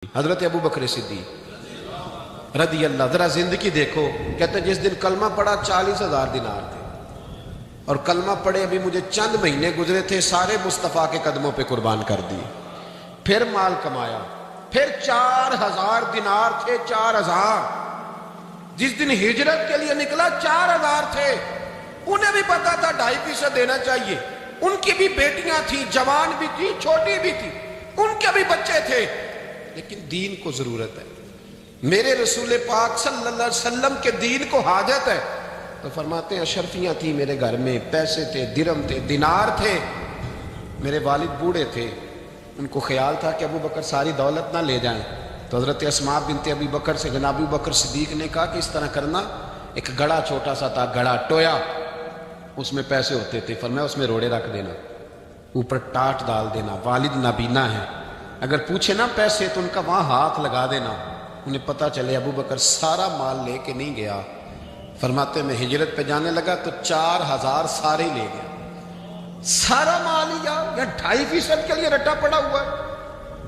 حضرت ابو بکر صدیق رضی اللہ، ذرا زندگی دیکھو. کہتے ہیں جس دن کلمہ پڑھا 40,000 دینار تھے، اور کلمہ پڑھے ابھی مجھے چند مہینے گزرے تھے، سارے مصطفیٰ کے قدموں پہ قربان کر دیے. پھر مال کمایا، پھر 4,000 دینار تھے. 4,000 جس دن ہجرت کے لیے نکلا 4,000 تھے. انہیں بھی پتا تھا 2.5% دینا چاہیے. ان کی بھی بیٹیاں تھیں، جوان بھی تھی، چھوٹی بھی تھی، ان کے بھی بچے تھے، لیکن دین کو ضرورت ہے. میرے رسول پاک صلی اللہ علیہ وسلم کے دین کو حاجت ہے. تو فرماتے ہیں اشرفیاں تھیں میرے گھر میں، پیسے تھے، درہم تھے، دینار تھے. میرے والد بوڑھے تھے، ان کو خیال تھا کہ ابو بکر ساری دولت نہ لے جائیں. تو حضرت اسماء بنت ابی بکر سے جناب ابو بکر صدیق نے کہا کہ اس طرح کرنا، ایک گڑا چھوٹا سا تھا، گڑا ٹویا، اس میں پیسے ہوتے تھے. فرمایا اس میں روڑے رکھ دینا، اوپر ٹاٹ ڈال دینا. والد نابینا ہے، اگر پوچھے نا پیسے تو ان کا وہاں ہاتھ لگا دینا، انہیں پتہ چلے ابو بکر سارا مال لے کے نہیں گیا. فرماتے میں ہجرت پہ جانے لگا تو 4,000 سارے لے گیا. سارا مال لیا. یا 2.5% کے لیے رٹا پڑا ہوا ہے.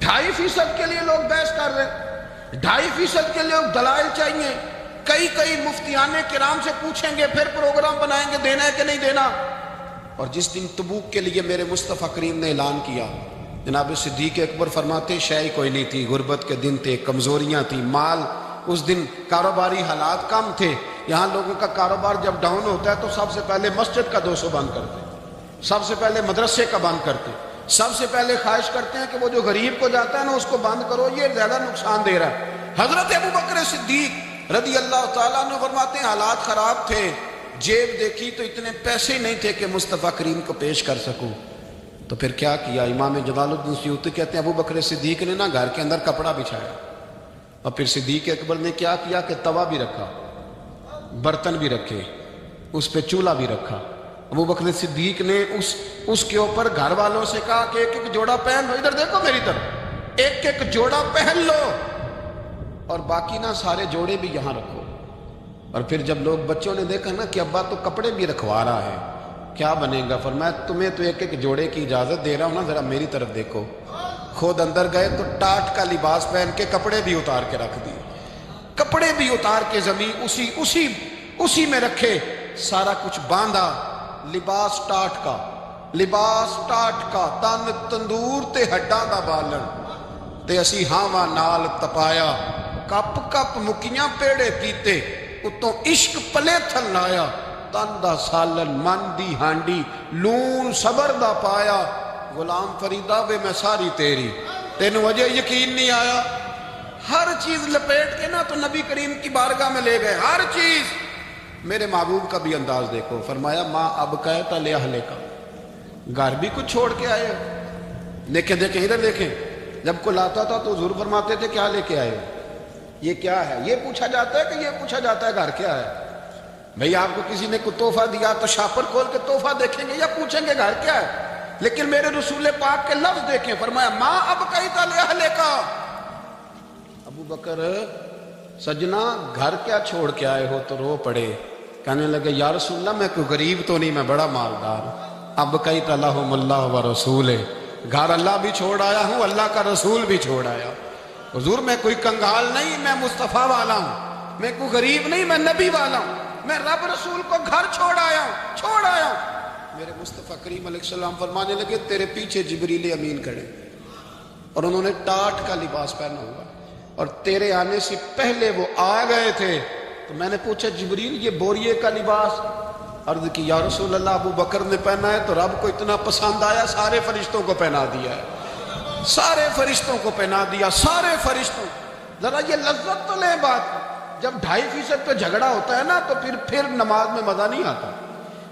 2.5% کے لیے لوگ بحث کر رہے ہیں، 2.5% کے لیے لوگ دلائل چاہیے. کئی مفتیان کرام سے پوچھیں گے، پھر پروگرام بنائیں گے دینا ہے کہ نہیں دینا. اور جس دن تبوک کے لیے میرے مصطفیٰ کریم نے اعلان کیا، جناب صدیق اکبر فرماتے شے کوئی نہیں تھی، غربت کے دن تھے، کمزوریاں تھیں، مال اس دن، کاروباری حالات کم تھے. یہاں لوگوں کا کاروبار جب ڈاؤن ہوتا ہے تو سب سے پہلے مسجد کا 200 بند کرتے، سب سے پہلے مدرسے کا بند کرتے، سب سے پہلے خواہش کرتے ہیں کہ وہ جو غریب کو جاتا ہے نا اس کو بند کرو، یہ زیادہ نقصان دے رہا ہے. حضرت ابو بکر صدیق رضی اللہ تعالیٰ عنہ فرماتے ہیں حالات خراب تھے، جیب دیکھی تو اتنے پیسے نہیں تھے کہ مصطفیٰ کریم کو پیش کر سکوں. تو پھر کیا کیا؟ امام جلال الدین سیوطی کہتے ہیں ابو بکر صدیق نے نا گھر کے اندر کپڑا بچھایا، اور پھر صدیق اکبر نے کیا کیا کہ توا بھی رکھا، برتن بھی رکھے، اس پہ چولہا بھی رکھا. ابو بکر صدیق نے اس کے اوپر گھر والوں سے کہا کہ ایک جوڑا پہن لو، ادھر دیکھو میری طرف، ایک جوڑا پہن لو، اور باقی نا سارے جوڑے بھی یہاں رکھو. اور پھر جب لوگ بچوں نے دیکھا نا کہ ابا تو کپڑے بھی رکھوا رہا ہے، کیا بنے گا؟ فرمایا تمہیں تو ایک جوڑے کی اجازت دے رہا ہوں نا، ذرا میری طرف دیکھو. خود اندر گئے تو ٹاٹ کا لباس پہن کے کپڑے بھی اتار کے رکھ دیے، کپڑے بھی اتار کے زمین اسی میں رکھے، سارا کچھ باندھا. لباس ٹاٹ کا تن تندور تے ہڈاں دا بالن، تے اسی ہاواں نال تپایا، کپ کپ مکیاں پیڑے پیتے، اتوں عشق پلے تھل لایا، تن دا سالن من دی ہانڈی، لون صبر دا پایا. غلام فریدہ وے میں ساری تیری، تینوں وجہ یقین نہیں آیا. ہر چیز لپیٹ کے نا تو نبی کریم کی بارگاہ میں لے گئے، ہر چیز. میرے محبوب کا بھی انداز دیکھو، فرمایا ماں اب کہتا لے اہلے کا، گھر بھی کچھ چھوڑ کے آئے ہو. دیکھیں ادھر دیکھیں، جب کوئی لاتا تھا تو حضور فرماتے تھے کیا لے کے آئے ہو؟ یہ کیا ہے؟ یہ پوچھا جاتا ہے کہ یہ پوچھا جاتا ہے گھر کیا ہے؟ بھئی آپ کو کسی نے کوئی تحفہ دیا تو شاپر کھول کے تحفہ دیکھیں گے یا پوچھیں گے گھر کیا ہے؟ لیکن میرے رسول پاک کے لفظ دیکھیں، فرمایا ماں اب کہتا لے اہلے کا. ابو بکر سجنا گھر کیا چھوڑ کے آئے ہو؟ تو رو پڑے، کہنے لگے یا رسول اللہ میں کوئی غریب تو نہیں، میں بڑا مالدار. اب کہتا لہم اللہ و رسول، گھر اللہ بھی چھوڑ آیا ہوں، اللہ کا رسول بھی چھوڑ آیا. حضور میں کوئی کنگال نہیں، میں مصطفیٰ والا ہوں، میں کوئی غریب نہیں، میں نبی والا ہوں، میں رب رسول کو گھر چھوڑ آیا ہوں. میرے مصطفیٰ کریم علیہ السلام فرمانے لگے تیرے پیچھے جبریل امین کھڑے، اور انہوں نے ٹاٹ کا لباس پہنا ہوا، اور تیرے آنے سے پہلے وہ آ گئے تھے. تو میں نے پوچھا جبریل یہ بوریے کا لباس؟ عرض کی یا رسول اللہ ابو بکر نے پہنا ہے تو رب کو اتنا پسند آیا سارے فرشتوں کو پہنا دیا ہے، سارے فرشتوں کو پہنا دیا، سارے فرشتوں. ذرا یہ لذت تو لیں بات، جب 2.5% پہ جھگڑا ہوتا ہے نا تو پھر نماز میں مزہ نہیں آتا.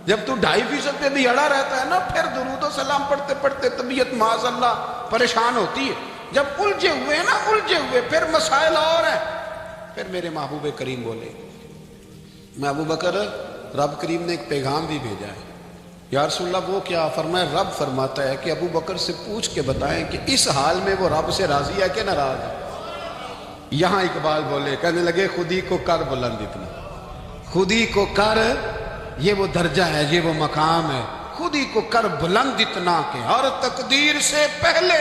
جب تو 2.5% پہ بھی اڑا رہتا ہے نا، پھر درود و سلام پڑھتے پڑھتے طبیعت معاذ اللہ پریشان ہوتی ہے. جب الجھے ہوئے پھر مسائل اور ہیں. پھر میرے محبوب کریم بولے میں ابو بکر رب کریم نے ایک پیغام بھی بھیجا ہے. یا رسول اللہ وہ کیا؟ فرمایا رب فرماتا ہے کہ ابو بکر سے پوچھ کے بتائیں کہ اس حال میں وہ رب سے راضی ہے کہ ناراض ہے. یہاں اقبال بولے، کہنے لگے خودی کو کر بلند اتنا، خودی کو کر، یہ وہ درجہ ہے، یہ وہ مقام ہے، خودی کو کر بلند اتنا کہ ہر تقدیر سے پہلے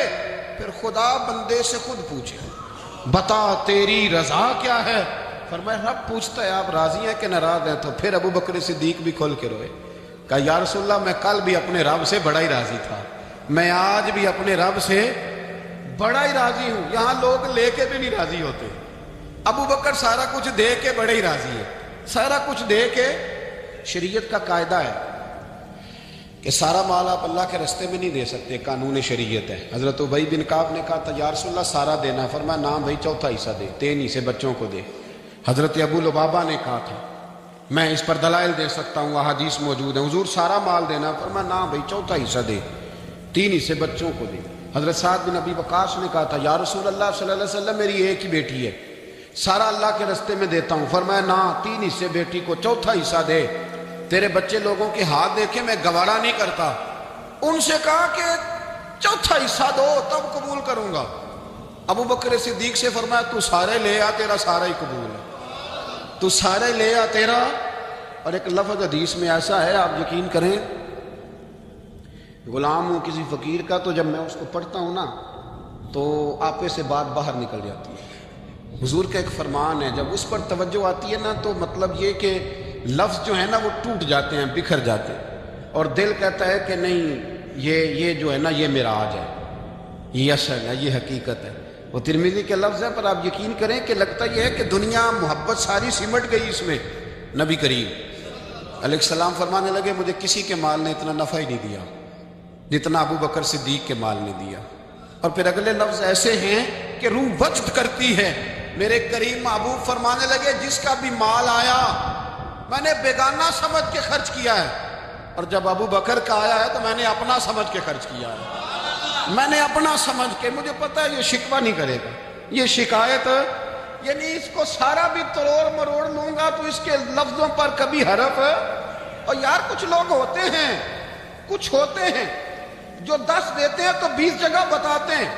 پھر خدا بندے سے خود پوچھے. بتا تیری رضا کیا ہے؟ فرمایا رب پوچھتا ہے آپ راضی ہیں کہ ناراض ہیں؟ تو پھر ابو بکر صدیق بھی کھول کے روئے، کہا یا رسول اللہ میں کل بھی اپنے رب سے بڑا ہی راضی تھا، میں آج بھی اپنے رب سے بڑا ہی راضی ہوں۔ یہاں لوگ لے کے بھی نہیں راضی ہوتے، ابو بکر سارا کچھ دے کے بڑے ہی راضی ہے، سارا کچھ دے کے۔ شریعت کا قاعدہ ہے کہ سارا مال آپ اللہ کے رستے میں نہیں دے سکتے، قانون شریعت ہے۔ حضرت ابی بن کعب نے کہا تھا یا رسول اللہ سارا دینا، فرمایا نام بھائی چوتھا حصہ دے، 3 حصے بچوں کو دے۔ حضرت ابو لبابہ نے کہا تھا میں اس پر دلائل دے سکتا ہوں، احادیث موجود ہیں، حضور سارا مال دینا، فرمایا نام بھائی چوتھا حصہ دے، 3 حصے بچوں کو دے۔ حضرت سعد بن ابی وقاص نے کہا تھا یا رسول اللہ صلی اللہ علیہ وسلم میری ایک ہی بیٹی ہے، سارا اللہ کے رستے میں دیتا ہوں، فرمایا نہ، 3 حصے بیٹی کو، چوتھا حصہ دے، تیرے بچے لوگوں کے ہاتھ دیکھے میں گوارا نہیں کرتا۔ ان سے کہا کہ چوتھا حصہ دو تب قبول کروں گا۔ ابو بکر صدیق سے فرمایا تو سارے لے آ، تیرا سارا ہی قبول ہے، تو سارے لے آ تیرا۔ اور ایک لفظ حدیث میں ایسا ہے آپ یقین کریں، غلام ہوں کسی فقیر کا، تو جب میں اس کو پڑھتا ہوں نا تو آپے سے بات باہر نکل جاتی ہے۔ حضور کا ایک فرمان ہے، جب اس پر توجہ آتی ہے نا تو مطلب یہ کہ لفظ جو ہے نا وہ ٹوٹ جاتے ہیں، بکھر جاتے ہیں، اور دل کہتا ہے کہ نہیں یہ جو ہے نا یہ معراج ہے، یہ اصل ہے، یہ حقیقت ہے۔ وہ ترمذی کے لفظ ہے، پر آپ یقین کریں کہ لگتا یہ ہے کہ دنیا محبت ساری سمٹ گئی اس میں۔ نبی کریم علیہ السلام فرمانے لگے مجھے کسی کے مال نے اتنا نفع ہی نہیں دیا جتنا ابو بکر صدیق کے مال نے دیا۔ اور پھر اگلے لفظ ایسے ہیں کہ روح وجد کرتی ہے۔ میرے کریم محبوب فرمانے لگے جس کا بھی مال آیا میں نے بیگانہ سمجھ کے خرچ کیا ہے، اور جب ابو بکر کا آیا ہے تو میں نے اپنا سمجھ کے خرچ کیا ہے، میں نے اپنا سمجھ کے، مجھے پتا ہے یہ شکوہ نہیں کرے گا، یہ شکایت، یعنی اس کو سارا بھی تروڑ مروڑ لوں گا تو اس کے لفظوں پر کبھی حرف۔ اور یار کچھ لوگ ہوتے ہیں، کچھ ہوتے ہیں جو 10 دیتے ہیں تو 20 جگہ بتاتے ہیں،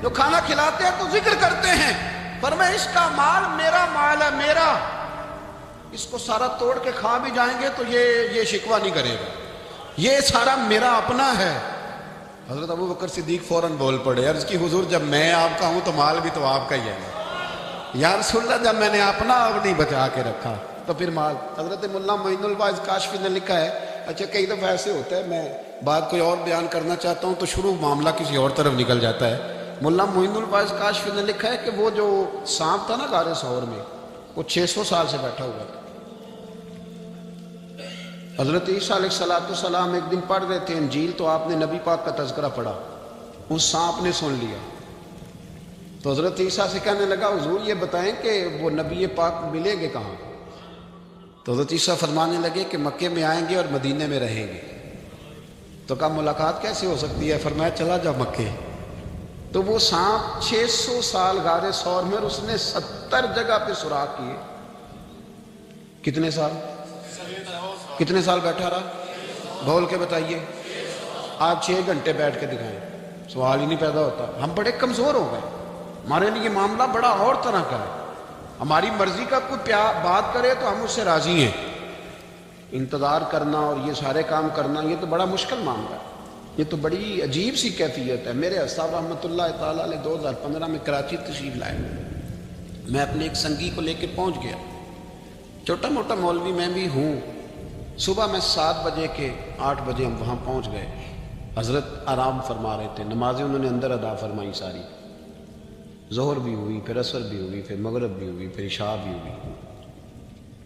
جو کھانا کھلاتے ہیں تو ذکر کرتے ہیں، پر میں اس کا مال میرا مال ہے، میرا، اس کو سارا توڑ کے کھا بھی جائیں گے تو یہ شکوہ نہیں کرے گا، یہ سارا میرا اپنا ہے۔ حضرت ابو بکر صدیق فوراً بول پڑے، عرض کی حضور جب میں آپ کا ہوں تو مال بھی تو آپ کا ہی ہے نا۔ یا رسول اللہ جب میں نے اپنا اب نہیں بچا کے رکھا تو پھر مال۔ حضرت مولانا معین الواعظ کاشفی نے لکھا ہے، اچھا کئی دفعہ ایسے ہوتا ہے میں بات کوئی اور بیان کرنا چاہتا ہوں تو شروع معاملہ کسی اور طرف نکل جاتا ہے۔ مولانا معین الواعظ کاشفی نے لکھا ہے کہ وہ جو سانپ تھا نا غار ثور میں، وہ 600 سال سے بیٹھا ہوا تھا۔ حضرت عیسیٰ علیہ السلام ایک دن پڑھ رہے تھے انجیل، تو آپ نے نبی پاک کا تذکرہ پڑھا، اس سانپ نے سن لیا، تو حضرت عیسیٰ سے کہنے لگا حضور یہ بتائیں کہ وہ نبی پاک ملیں گے کہاں؟ تو حضرت عیسیٰ فرمانے لگے کہ مکے میں آئیں گے اور مدینے میں رہیں گے۔ تو کہا ملاقات کیسے ہو سکتی ہے؟ فرمایا چلا جا مکے۔ تو وہ سانپ 600 سال غار ثور میں، اور اس نے 70 جگہ پہ سوراخ کیے۔ کتنے سال؟ کتنے سال بیٹھا رہا؟ بول کے بتائیے۔ آج 6 گھنٹے بیٹھ کے دکھائیں، سوال ہی نہیں پیدا ہوتا۔ ہم بڑے کمزور ہو گئے، ہمارے لیے معاملہ بڑا اور طرح کا ہے، ہماری مرضی کا کوئی بات کرے تو ہم اس سے راضی ہیں۔ انتظار کرنا اور یہ سارے کام کرنا یہ تو بڑا مشکل معاملہ ہے، یہ تو بڑی عجیب سی کیفیت ہے۔ میرے صاحب رحمۃ اللہ تعالیٰ علیہ 2015 میں کراچی تشریف لائے، میں اپنے ایک سنگی کو لے کے پہنچ گیا، چھوٹا موٹا مولوی میں بھی ہوں۔ صبح میں 7 بجے کے 8 بجے ہم وہاں پہنچ گئے، حضرت آرام فرما رہے تھے، نمازیں انہوں نے اندر ادا فرمائی ساری، ظہر بھی ہوئی، پھر عصر بھی ہوئی، پھر مغرب بھی ہوئی، پھر عشاء بھی ہوئی۔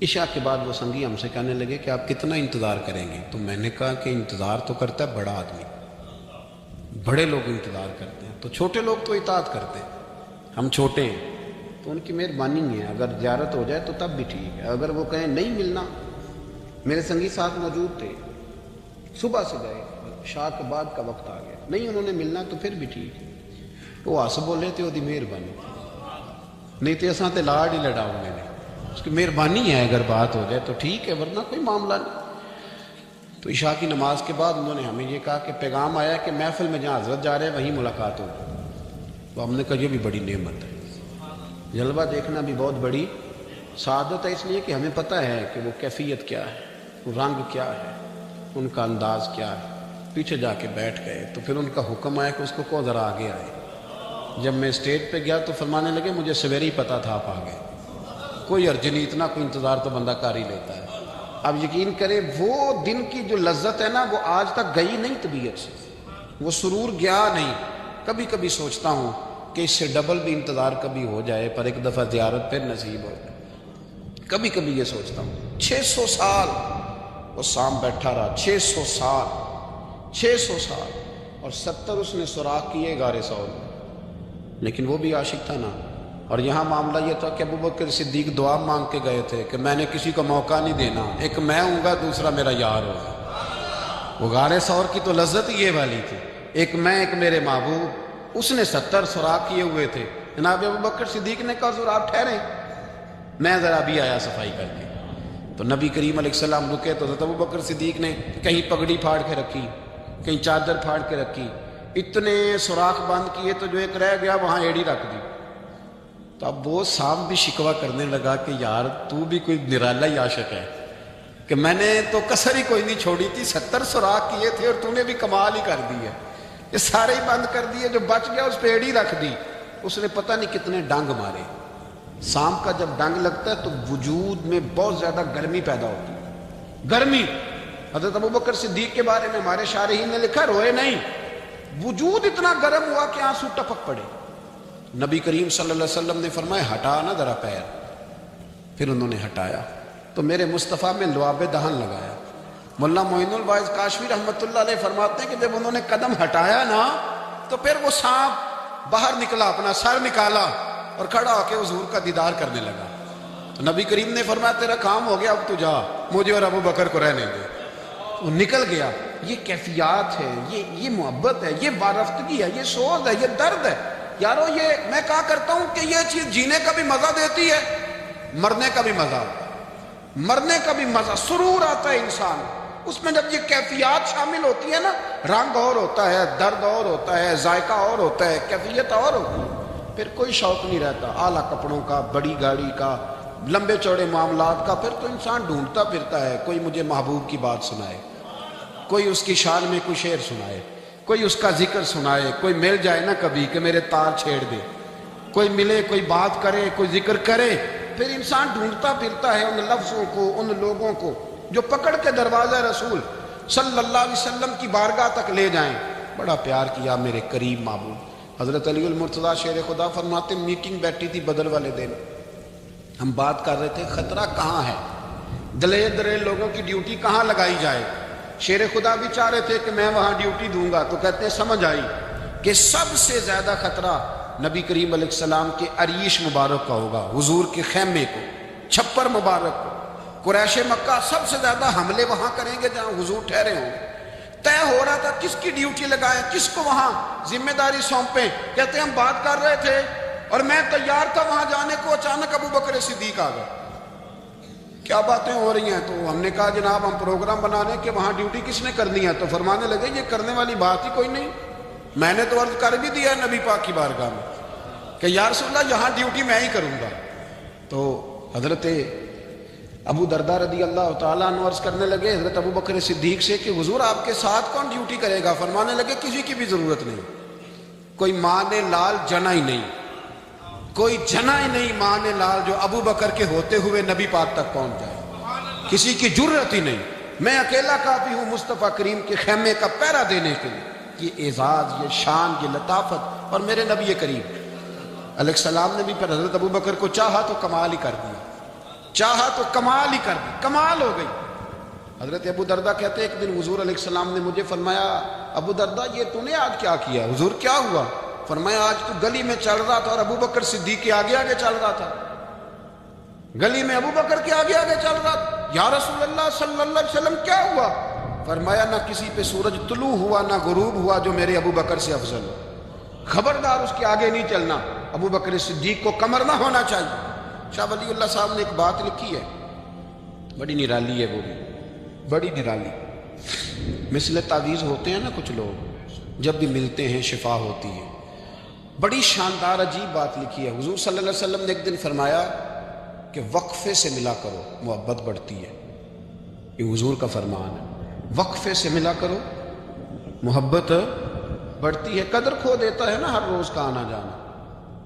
عشاء کے بعد وہ سنگی ہم سے کہنے لگے کہ آپ کتنا انتظار کریں گے؟ تو میں نے کہا کہ انتظار تو کرتا ہے بڑا آدمی، بڑے لوگ انتظار کرتے ہیں، تو چھوٹے لوگ تو اطاعت کرتے ہیں، ہم چھوٹے ہیں تو ان کی مہربانی ہے، اگر زیارت ہو جائے تو تب بھی ٹھیک ہے، اگر وہ کہیں نہیں ملنا۔ میرے سنگی ساتھ موجود تھے، صبح سے گئے، عشاء کے بعد کا وقت آ گیا، نہیں انہوں نے ملنا تو پھر بھی ٹھیک ہے، وہ ہس بولے تھے، وہ دی مہربانی، نہیں تو اساں تے لاڑ ہی لڑاؤ، میں نے اس کی مہربانی ہے، اگر بات ہو جائے تو ٹھیک ہے، ورنہ کوئی معاملہ نہیں۔ تو عشاء کی نماز کے بعد انہوں نے ہمیں یہ کہا کہ پیغام آیا کہ محفل میں جہاں حضرت جا رہے ہیں وہیں ملاقات ہوگی۔ تو ہم نے کہا یہ بھی بڑی نعمت ہے، جلوہ دیکھنا بھی بہت بڑی سعادت ہے، اس لیے کہ ہمیں پتہ ہے کہ وہ کیفیت کیا ہے، وہ رنگ کیا ہے، ان کا انداز کیا ہے۔ پیچھے جا کے بیٹھ گئے تو پھر ان کا حکم آیا کہ اس کو ذرا آگے آئے، جب میں اسٹیج پہ گیا تو فرمانے لگے مجھے سویرے ہی پتا تھا آپ آ گئے، کوئی عرض نہیں، اتنا کوئی انتظار تو بندہ کر ہی لیتا ہے۔ اب یقین کریں وہ دن کی جو لذت ہے نا وہ آج تک گئی نہیں طبیعت سے، وہ سرور گیا نہیں۔ کبھی کبھی سوچتا ہوں کہ اس سے ڈبل بھی انتظار کبھی ہو جائے، پر ایک دفعہ زیارت پھر نصیب ہو جائے۔ کبھی کبھی یہ سوچتا ہوں 600 سال وہ سام بیٹھا رہا، 600 سال 600 سال، اور 70 اس نے سوراخ کیے غار ثور میں، لیکن وہ بھی عاشق تھا نا۔ اور یہاں معاملہ یہ تھا کہ ابوبکر صدیق دعا مانگ کے گئے تھے کہ میں نے کسی کو موقع نہیں دینا، ایک میں ہوں گا دوسرا میرا یار ہوگا۔ وہ غار ثور کی تو لذت یہ والی تھی، ایک میں ایک میرے محبوب۔ اس نے 70 سوراخ کیے ہوئے تھے، جناب ابوبکر صدیق نے کہا حضور آپ ٹھہریں، میں ذرا بھی آیا صفائی کر کے۔ تو نبی کریم علیہ السلام رکے تو حضرت ابوبکر صدیق نے کہیں پگڑی پھاڑ کے رکھی، کہیں چادر پھاڑ کے رکھی، اتنے سوراخ بند کیے تو جو ایک رہ گیا وہاں ایڑی رکھ دی۔ تو اب وہ سام بھی شکوہ کرنے لگا کہ یار تو بھی کوئی نرالا ہی عاشق ہے کہ میں نے تو کسر ہی کوئی نہیں چھوڑی تھی، 70 سوراخ کیے تھے اور تو نے بھی کمال ہی کر دی ہے، یہ سارے ہی بند کر دیے، جو بچ گیا اس پہ ایڑی رکھ دی۔ اس نے پتہ نہیں کتنے ڈنگ مارے۔ سام کا جب ڈنگ لگتا ہے تو وجود میں بہت زیادہ گرمی پیدا ہوتی ہے، گرمی۔ حضرت ابوبکر صدیق کے بارے میں ہمارے شارحین نے لکھا روئے نہیں، وجود اتنا گرم ہوا کہ آنسو ٹپک پڑے۔ نبی کریم صلی اللہ علیہ وسلم نے فرمایا ہٹا نا ذرا پیر، پھر انہوں نے ہٹایا تو میرے مصطفیٰ میں لعاب دہن لگایا۔ مولانا معین الواعظ کاشمی رحمۃ اللہ علیہ فرماتے ہیں کہ جب انہوں نے قدم ہٹایا نا تو پھر وہ سانپ باہر نکلا، اپنا سر نکالا اور کھڑا ہو کے حضور کا دیدار کرنے لگا۔ تو نبی کریم نے فرمایا تیرا کام ہو گیا، اب تو جا، مجھے اور ابو بکر کو رہنے دے۔ وہ نکل گیا۔ یہ کیفیات ہے، یہ محبت ہے، یہ وارفتگی ہے، یہ سوز ہے، یہ درد ہے۔ یارو یہ میں کہا کرتا ہوں کہ یہ چیز جینے کا بھی مزہ دیتی ہے، مرنے کا بھی مزہ، مرنے کا بھی مزہ، سرور آتا ہے انسان اس میں جب یہ کیفیات شامل ہوتی ہے نا۔ رنگ اور ہوتا ہے، درد اور ہوتا ہے، ذائقہ اور ہوتا ہے، کیفیت اور ہوتی ہے، پھر کوئی شوق نہیں رہتا اعلیٰ کپڑوں کا، بڑی گاڑی کا، لمبے چوڑے معاملات کا۔ پھر تو انسان ڈھونڈتا پھرتا ہے کوئی مجھے محبوب کی بات سنائے، کوئی اس کی شان میں کوئی شعر سنائے، کوئی اس کا ذکر سنائے، کوئی مل جائے نا کبھی کہ میرے تار چھیڑ دے، کوئی ملے، کوئی بات کرے، کوئی ذکر کرے۔ پھر انسان ڈھونڈتا پھرتا ہے ان لفظوں کو، ان لوگوں کو جو پکڑ کے دروازہ رسول صلی اللہ علیہ وسلم کی بارگاہ تک لے جائیں۔ بڑا پیار کیا میرے قریب محبوب۔ حضرت علی المرتضیٰ شیر خدا فرماتے میٹنگ بیٹھی تھی بدر والے دن، ہم بات کر رہے تھے خطرہ کہاں ہے، دلیر دلیر لوگوں کی ڈیوٹی کہاں لگائی جائے۔ شیر خدا بھی چاہ رہے تھے کہ میں وہاں ڈیوٹی دوں گا، تو کہتے ہیں سمجھ آئی کہ سب سے زیادہ خطرہ نبی کریم علیہ السلام کے عریش مبارک کا ہوگا، حضور کے خیمے کو، چھپر مبارک کو۔ قریش مکہ سب سے زیادہ حملے وہاں کریں گے جہاں حضور ٹھہرے ہوں۔ طے ہو رہا تھا کس کی ڈیوٹی لگائیں، کس کو وہاں ذمہ داری سونپیں۔ کہتے ہیں ہم بات کر رہے تھے اور میں تیار تھا وہاں جانے کو، اچانک ابو بکر صدیق آ گئے۔ کیا باتیں ہو رہی ہیں؟ تو ہم نے کہا جناب ہم پروگرام بنا رہے ہیں کہ وہاں ڈیوٹی کس نے کرنی ہے۔ تو فرمانے لگے یہ کرنے والی بات ہی کوئی نہیں، میں نے تو عرض کر بھی دیا نبی پاک کی بارگاہ میں کہ یا رسول اللہ یہاں ڈیوٹی میں ہی کروں گا۔ تو حضرت ابو دردہ رضی اللہ تعالیٰ عنہ عرض کرنے لگے حضرت ابو بکر صدیق سے کہ حضور آپ کے ساتھ کون ڈیوٹی کرے گا؟ فرمانے لگے کسی کی بھی ضرورت نہیں، کوئی ماں نے لال جنا ہی نہیں، کوئی جنا ہی نہیں ماں نے لال جو ابو بکر کے ہوتے ہوئے نبی پاک تک پہنچ جائے، کسی کی جرت ہی نہیں، میں اکیلا کافی ہوں مصطفیٰ کریم کے خیمے کا پہرا دینے کے لیے۔ یہ اعزاز، یہ شان، یہ لطافت، اور میرے نبی کریم علیہ السلام نے بھی پھر حضرت ابو بکر کو چاہا تو کمال ہی کر دیا، چاہا تو کمال ہی کر دی، کمال ہو گئی۔ حضرت ابو دردہ کہتے ایک دن حضور علیہ السلام نے مجھے فرمایا ابو دردہ یہ تو نے آج کیا کیا؟ حضور کیا ہوا؟ فرمایا آج تو گلی میں چل رہا تھا اور ابو بکر صدیق کے آگے آگے چل رہا تھا، گلی میں ابو بکر کے آگے آگے چل رہا تھا۔ یا رسول اللہ صلی اللہ علیہ وسلم کیا ہوا؟ فرمایا نہ کسی پہ سورج طلوع ہوا نہ غروب ہوا جو میرے ابو بکر سے افضل ہو، خبردار اس کے آگے نہیں چلنا، ابو بکر صدیق کو کمر نہ ہونا چاہیے۔ شاہ ولی اللہ صاحب نے ایک بات لکھی ہے، بڑی نرالی ہے، وہ بھی بڑی نرالی۔ مثل تعویذ ہوتے ہیں نا کچھ لوگ، جب بھی ملتے ہیں شفا ہوتی ہے۔ بڑی شاندار عجیب بات لکھی ہے۔ حضور صلی اللہ علیہ وسلم نے ایک دن فرمایا کہ وقفے سے ملا کرو محبت بڑھتی ہے، یہ حضور کا فرمان ہے، وقفے سے ملا کرو محبت بڑھتی ہے۔ قدر کھو دیتا ہے نا ہر روز کا آنا جانا،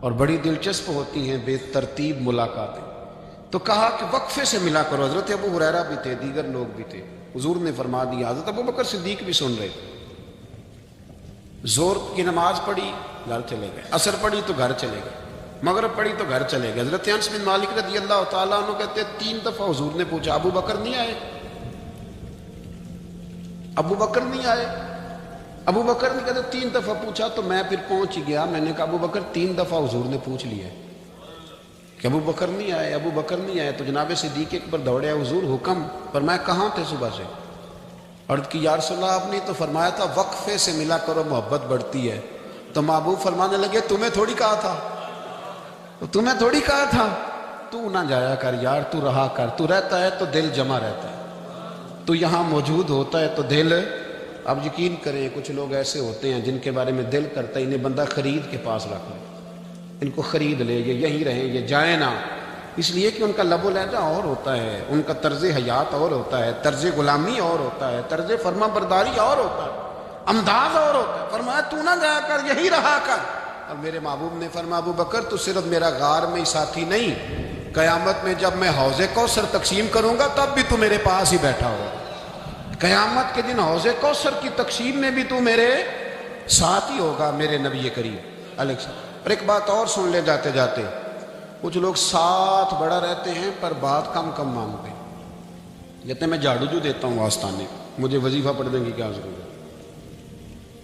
اور بڑی دلچسپ ہوتی ہیں بے ترتیب ملاقاتیں. تو کہا کہ وقفے سے ملا کرو. حضرت ابو ہریرہ بھی تھے، دیگر لوگ بھی تھے. حضور نے فرما دیا. حضرت ابو بکر صدیق بھی سن رہے تھے. زور کی نماز پڑھی، گھر چلے گئے. عصر پڑھی تو گھر چلے گئے. مغرب پڑھی تو گھر چلے گئے. حضرت انس بن مالک رضی اللہ تعالیٰ عنہ کہتے ہیں 3 دفعہ حضور نے پوچھا ابو بکر نہیں آئے؟ ابو بکر نہیں آئے؟ ابو بکر نے کہتے 3 دفعہ پوچھا تو میں پھر پہنچ گیا. میں نے کہا ابو بکر 3 دفعہ حضور نے پوچھ لیا ہے کہ ابو بکر نہیں آئے، ابو بکر نہیں آئے. تو جناب صدیق اکبر دوڑے، حضور حکم. فرمایا کہاں تھے صبح سے؟ عرض کی یا رسول اللہ آپ نے تو فرمایا تھا وقفے سے ملا کرو محبت بڑھتی ہے. تو محبوب فرمانے لگے تمہیں تھوڑی کہا تھا، تمہیں تھوڑی کہا تھا. تو نہ جایا کر یار، تو رہا کر. تو رہتا ہے تو دل جمع رہتا ہے، تو یہاں موجود ہوتا ہے تو دل. اب یقین کریں کچھ لوگ ایسے ہوتے ہیں جن کے بارے میں دل کرتا ہے انہیں بندہ خرید کے پاس رکھ لے، ان کو خرید لے، یہ یہیں رہیں، یہ جائیں نہ. اس لیے کہ ان کا لب و لہجہ اور ہوتا ہے، ان کا طرز حیات اور ہوتا ہے، طرز غلامی اور ہوتا ہے، طرز فرما برداری اور ہوتا ہے، انداز اور ہوتا ہے. فرمایا تو نہ جایا کر، یہی رہا کر. اور میرے محبوب نے فرمایا ابو بکر تو صرف میرا غار میں ہی ساتھی نہیں، قیامت میں جب میں حوض کوثر تقسیم کروں گا تب بھی تو میرے پاس ہی بیٹھا ہوگا. قیامت کے دن حوض کوثر کی تقسیم میں بھی تو میرے ساتھ ہی ہوگا میرے نبی کریم علیہ السلام. اور ایک بات اور سن لے جاتے جاتے، کچھ لوگ ساتھ بڑا رہتے ہیں پر بات کم کم مانگتے ہیں. کہتے ہیں میں جھاڑو جو دیتا ہوں آستانے، مجھے وظیفہ پڑھنے کی کیا ضرورت ہے؟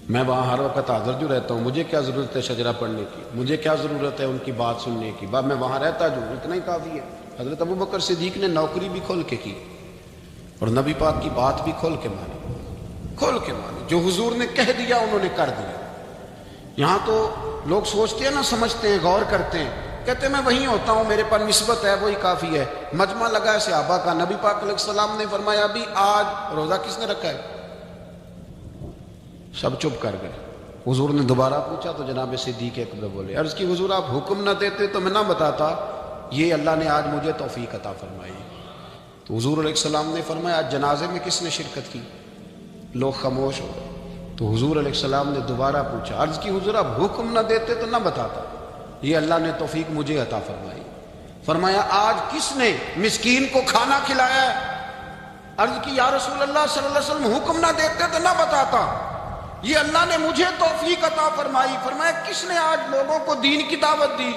میں وہاں ہر وقت حاضر جو رہتا ہوں، مجھے کیا ضرورت ہے شجرہ پڑھنے کی؟ مجھے کیا ضرورت ہے ان کی بات سننے کی؟ میں وہاں رہتا جو اتنا ہی کافی ہے. حضرت ابو بکر صدیق نے نوکری بھی کھول کے کی اور نبی پاک کی بات بھی کھول کے مانی، کھول کے مانی. جو حضور نے کہہ دیا انہوں نے کر دیا. یہاں تو لوگ سوچتے ہیں نہ سمجھتے ہیں، غور کرتے ہیں، کہتے ہیں میں وہیں ہوتا ہوں، میرے پر نسبت ہے، وہی کافی ہے. مجمع لگا ہے صحابہ کا، نبی پاک علیہ السلام نے فرمایا ابھی آج روزہ کس نے رکھا ہے؟ سب چپ کر گئے. حضور نے دوبارہ پوچھا تو جناب صدیق اکبر بولے. عرض کی حضور آپ حکم نہ دیتے تو میں نہ بتاتا، یہ اللہ نے آج مجھے توفیق عطا فرمائی. تو حضور علیہ السلام نے فرمایا آج جنازے میں کس نے شرکت کی؟ لوگ خاموش ہو گئے. تو حضور علیہ السلام نے دوبارہ پوچھا. عرض کی حضور آپ حکم نہ دیتے تو نہ بتاتا، یہ اللہ نے توفیق مجھے عطا فرمائی. فرمایا آج کس نے مسکین کو کھانا کھلایا ہے؟ عرض کی یا رسول اللہ صلی اللہ علیہ وسلم حکم نہ دیتے تو نہ بتاتا، یہ اللہ نے مجھے توفیق عطا فرمائی. فرمایا کس نے آج لوگوں کو دین کی دعوت دی،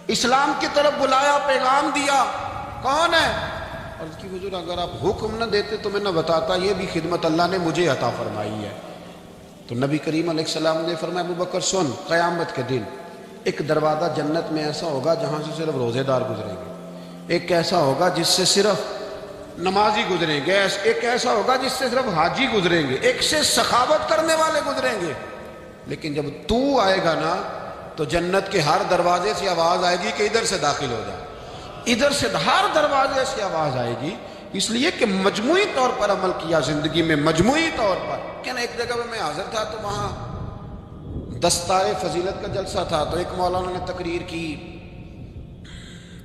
اسلام کی طرف بلایا، پیغام دیا؟ کون ہے؟ عرض کی حضور اگر آپ حکم نہ دیتے تو میں نہ بتاتا، یہ بھی خدمت اللہ نے مجھے عطا فرمائی ہے. تو نبی کریم علیہ السلام نے فرمایا ابو بکر سن، قیامت کے دن ایک دروازہ جنت میں ایسا ہوگا جہاں سے صرف روزے دار گزریں گے، ایک ایسا ہوگا جس سے صرف نمازی گزریں گے، ایک ایسا ہوگا جس سے صرف حاجی گزریں گے، ایک سے سخاوت کرنے والے گزریں گے. لیکن جب تو آئے گا نا تو جنت کے ہر دروازے سے آواز آئے گی کہ ادھر سے داخل ہو جائے، ادھر سے ہر دروازے سے آواز آئے گی. اس لیے کہ مجموعی طور پر عمل کیا زندگی میں، مجموعی طور پر. کہ ایک جگہ میں حاضر تھا تو وہاں دستار فضیلت کا جلسہ تھا، تو ایک مولانا نے تقریر کی.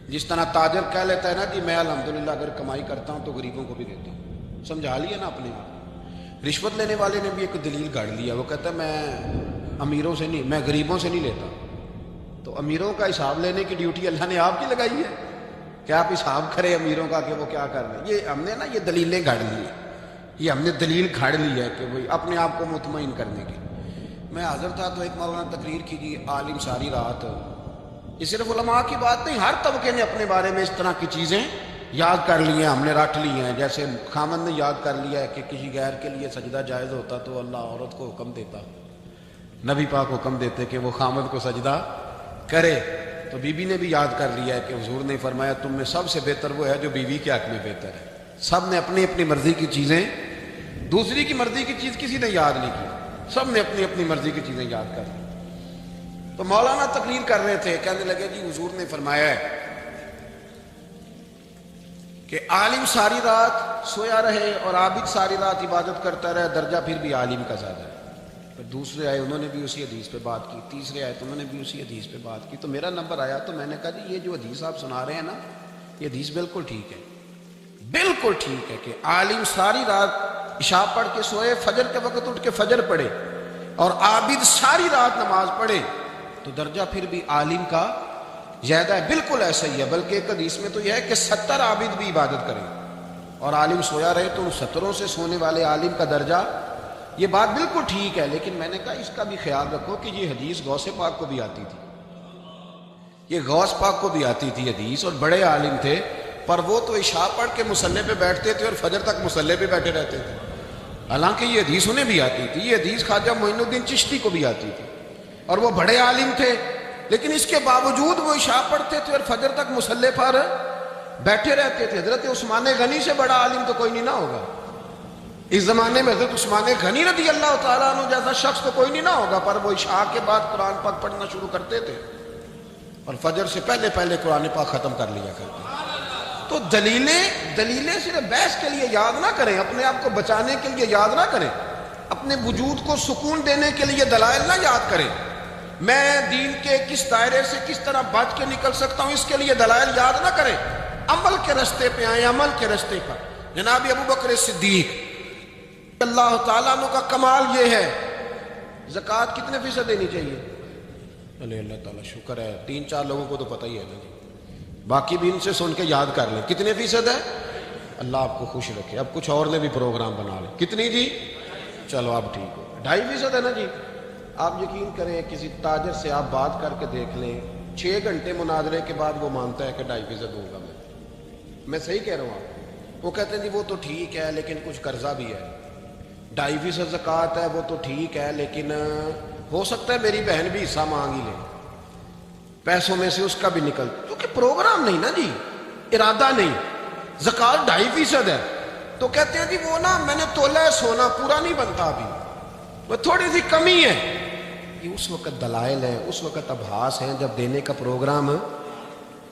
جس طرح تاجر کہہ لیتا ہے نا جی میں الحمدللہ اگر کمائی کرتا ہوں تو غریبوں کو بھی دیتا ہوں، سمجھا لیا نا اپنے آپ. رشوت لینے والے نے بھی ایک دلیل گاڑ لیا، وہ کہتا ہے میں امیروں سے نہیں، میں غریبوں سے نہیں لیتا. تو امیروں کا حساب لینے کی ڈیوٹی اللہ نے آپ کی لگائی ہے کہ آپ حساب کریں امیروں کا کہ وہ کیا کر رہے ہیں. یہ ہم نے نا یہ دلیلیں گھڑ لی ہیں، یہ ہم نے دلیل گھڑ لی ہے کہ وہی اپنے آپ کو مطمئن کرنے کی. میں حاضر تھا تو ایک مولانا تقریر کی جی، عالم ساری رات. یہ صرف علماء کی بات نہیں، ہر طبقے نے اپنے بارے میں اس طرح کی چیزیں یاد کر لی ہیں، ہم نے رٹ لی ہیں. جیسے خامد نے یاد کر لیا ہے کہ کسی غیر کے لیے سجدہ جائز ہوتا تو اللہ عورت کو حکم دیتا، نبی پاک حکم دیتے کہ وہ خامد کو سجدہ کرے. تو بی بی نے بھی یاد کر لیا ہے کہ حضور نے فرمایا تم میں سب سے بہتر وہ ہے جو بیوی کے حق میں بہتر ہے. سب نے اپنی اپنی مرضی کی چیزیں، دوسری کی مرضی کی چیز کسی نے یاد نہیں کی، سب نے اپنی اپنی مرضی کی چیزیں یاد کر لی. تو مولانا تقریر کر رہے تھے، کہنے لگے جی حضور نے فرمایا ہے کہ عالم ساری رات سویا رہے اور عابد ساری رات عبادت کرتا رہے، درجہ پھر بھی عالم کا زیادہ ہے. پھر دوسرے آئے انہوں نے بھی اسی حدیث پہ بات کی، تیسرے آئے تو انہوں نے بھی اسی حدیث پہ بات کی. تو میرا نمبر آیا تو میں نے کہا جی یہ جو حدیث آپ سنا رہے ہیں نا یہ حدیث بالکل ٹھیک ہے، بالکل ٹھیک ہے کہ عالم ساری رات عشاء پڑھ کے سوئے، فجر کے وقت اٹھ کے فجر پڑھے، اور عابد ساری رات نماز پڑھے. تو تو درجہ پھر بھی عالم کا زیادہ ہے. بالکل ایسا ہی ہے. بلکہ ایک حدیث میں تو یہ ہے کہ 70 عابد بھی عبادت کریں اور عالم سویا رہے تو ان 70 سے سونے والے عالم کا درجہ. یہ بات بالکل ٹھیک ہے، لیکن میں نے کہا اس کا بھی خیال رکھو کہ یہ حدیث غوث پاک کو بھی آتی تھی، یہ غوث پاک کو بھی آتی تھی حدیث، اور بڑے عالم تھے، پر وہ تو عشاء پڑھ کے مصلی پہ بیٹھتے تھے اور فجر تک مصلی پہ بیٹھے رہتے تھے. حالانکہ یہ حدیث انہیں بھی آتی تھی، یہ حدیث خواجہ معین الدین چشتی کو بھی آتی تھی، اور وہ بڑے عالم تھے، لیکن اس کے باوجود وہ عشاء پڑھتے تھے اور فجر تک مصلی پر بیٹھے رہتے تھے. حضرت عثمان غنی سے بڑا عالم تو کوئی نہیں نہ ہوگا اس زمانے میں. حضرت عثمان غنی رضی اللہ تعالیٰ عنہ جیسا شخص تو کوئی نہیں نہ ہوگا، پر وہ عشاء کے بعد قرآن پاک پڑھنا شروع کرتے تھے اور فجر سے پہلے پہلے قرآن پاک ختم کر لیا کرتے. تو دلیلیں صرف بحث کے لیے یاد نہ کریں، اپنے آپ کو بچانے کے لیے یاد نہ کریں، اپنے وجود کو سکون دینے کے لیے دلائل نہ یاد کریں. میں دین کے کس دائرے سے کس طرح بچ کے نکل سکتا ہوں اس کے لیے دلائل یاد نہ کریں. عمل کے رستے پہ آئیں، عمل کے رستے پر. جناب ابو بکر صدیق اللہ تعالیٰ عنہ کا کمال یہ ہے، زکوٰۃ کتنے فیصد دینی چاہیے؟ اللہ تعالیٰ شکر ہے 3-4 لوگوں کو تو پتہ ہی ہے نا جی، باقی بھی ان سے سن کے یاد کر لیں. کتنے فیصد ہے؟ اللہ آپ کو خوش رکھے. اب کچھ اور نے بھی پروگرام بنا لیں. کتنی جی؟ چلو اب ٹھیک ہو. 2.5% ہے نا جی. آپ یقین کریں کسی تاجر سے آپ بات کر کے دیکھ لیں، 6 گھنٹے مناظرے کے بعد وہ مانتا ہے کہ 2.5% دوں گا میں صحیح کہہ رہا ہوں. آپ وہ کہتے ہیں جی وہ تو ٹھیک ہے لیکن کچھ قرضہ بھی ہے. 2.5% زکوٰۃ ہے وہ تو ٹھیک ہے لیکن ہو سکتا ہے میری بہن بھی حصہ مانگ ہی لے، پیسوں میں سے اس کا بھی نکل، کیونکہ پروگرام نہیں نا جی، ارادہ نہیں. زکوٰۃ 2.5% ہے تو کہتے ہیں جی وہ نا میں نے تولا ہے سونا پورا نہیں بنتا ابھی، وہ تھوڑی سی کمی ہے. یہ اس وقت دلائل ہیں، اس وقت ابحاث ہیں جب دینے کا پروگرام.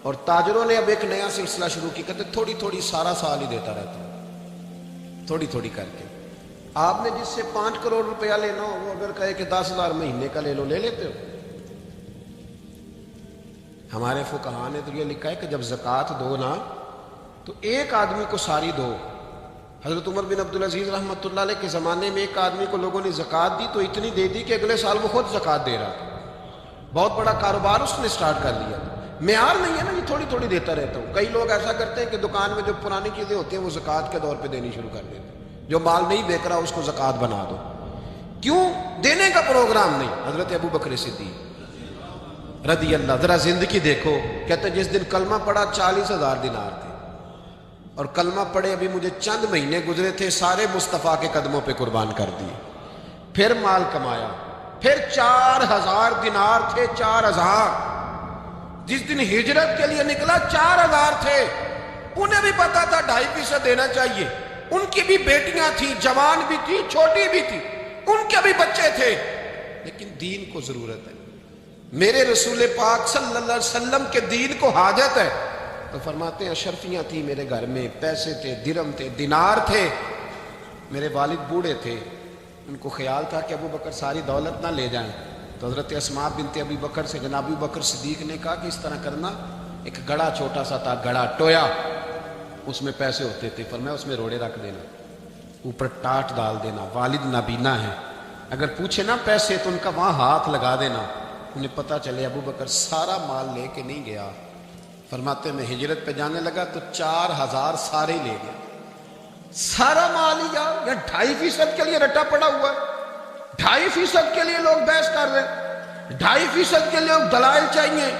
اور تاجروں نے اب ایک نیا سلسلہ شروع کی، کہتے تھوڑی تھوڑی سارا سال ہی دیتا رہتا ہوں، تھوڑی تھوڑی کر کے. آپ نے جس سے 5 کروڑ روپیہ لینا ہو وہ اگر کہے کہ 10,000 مہینے کا لے لو، لے لیتے ہو. ہمارے فقہاء نے تو یہ لکھا ہے کہ جب زکوٰۃ دو نا تو ایک آدمی کو ساری دو. حضرت عمر بن عبدالعزیز رحمۃ اللہ علیہ کے زمانے میں ایک آدمی کو لوگوں نے زکوٰۃ دی تو اتنی دے دی کہ اگلے سال وہ خود زکوٰۃ دے رہا تھا. بہت بڑا کاروبار اس نے سٹارٹ کر لیا. معیار نہیں ہے نا، یہ تھوڑی تھوڑی دیتا رہتا ہوں. کئی لوگ ایسا کرتے ہیں کہ دکان میں جو پرانی چیزیں ہوتی ہیں وہ زکوٰۃ کے دور پہ دینی شروع کر دیتے ہیں. جو مال نہیں بیک رہا اس کو زکوٰۃ بنا دو. کیوں؟ دینے کا پروگرام نہیں. حضرت ابو بکر صدیق رضی اللہ، ذرا زندگی دیکھو. کہتے جس دن کلمہ پڑا 40,000 دینار تھے، اور کلمہ پڑے ابھی مجھے چند مہینے گزرے تھے، سارے مصطفیٰ کے قدموں پہ قربان کر دیے. پھر مال کمایا، پھر 4,000 دینار تھے. 4,000 جس دن ہجرت کے لیے نکلا 4,000 تھے. انہیں بھی پتا تھا 2.5% دینا چاہیے. ان کی بھی بیٹیاں تھیں، جوان بھی تھی، چھوٹی بھی تھی، ان کے بھی بچے تھے، لیکن دین کو ضرورت ہے. میرے رسول پاک صلی اللہ علیہ وسلم کے دین کو حاجت ہے. تو فرماتے ہیں اشرفیاں تھیں میرے گھر میں، پیسے تھے، درہم تھے، دینار تھے. میرے والد بوڑھے تھے، ان کو خیال تھا کہ ابو بکر ساری دولت نہ لے جائیں. تو حضرت اسماء بنت ابی بکر سے جناب ابو بکر صدیق نے کہا کہ اس طرح کرنا، ایک گڑا چھوٹا سا تھا، گڑا ٹویا، اس میں پیسے ہوتے تھے. فرمایا اس میں روڑے رکھ دینا، اوپر ٹاٹ ڈال دینا. والد نابینا ہے، اگر پوچھے نا پیسے تو ان کا وہاں ہاتھ لگا دینا. انہیں پتہ چلے ابو بکر سارا مال لے کے نہیں گیا. فرماتے میں ہجرت پہ جانے لگا تو 4,000 سارے لے گیا. سارا مال ہی یا 2.5% کے لیے رٹا پڑا ہوا ہے. 2.5% کے لیے لوگ بحث کر رہے ہیں، 2.5% کے لیے دلائل چاہیے.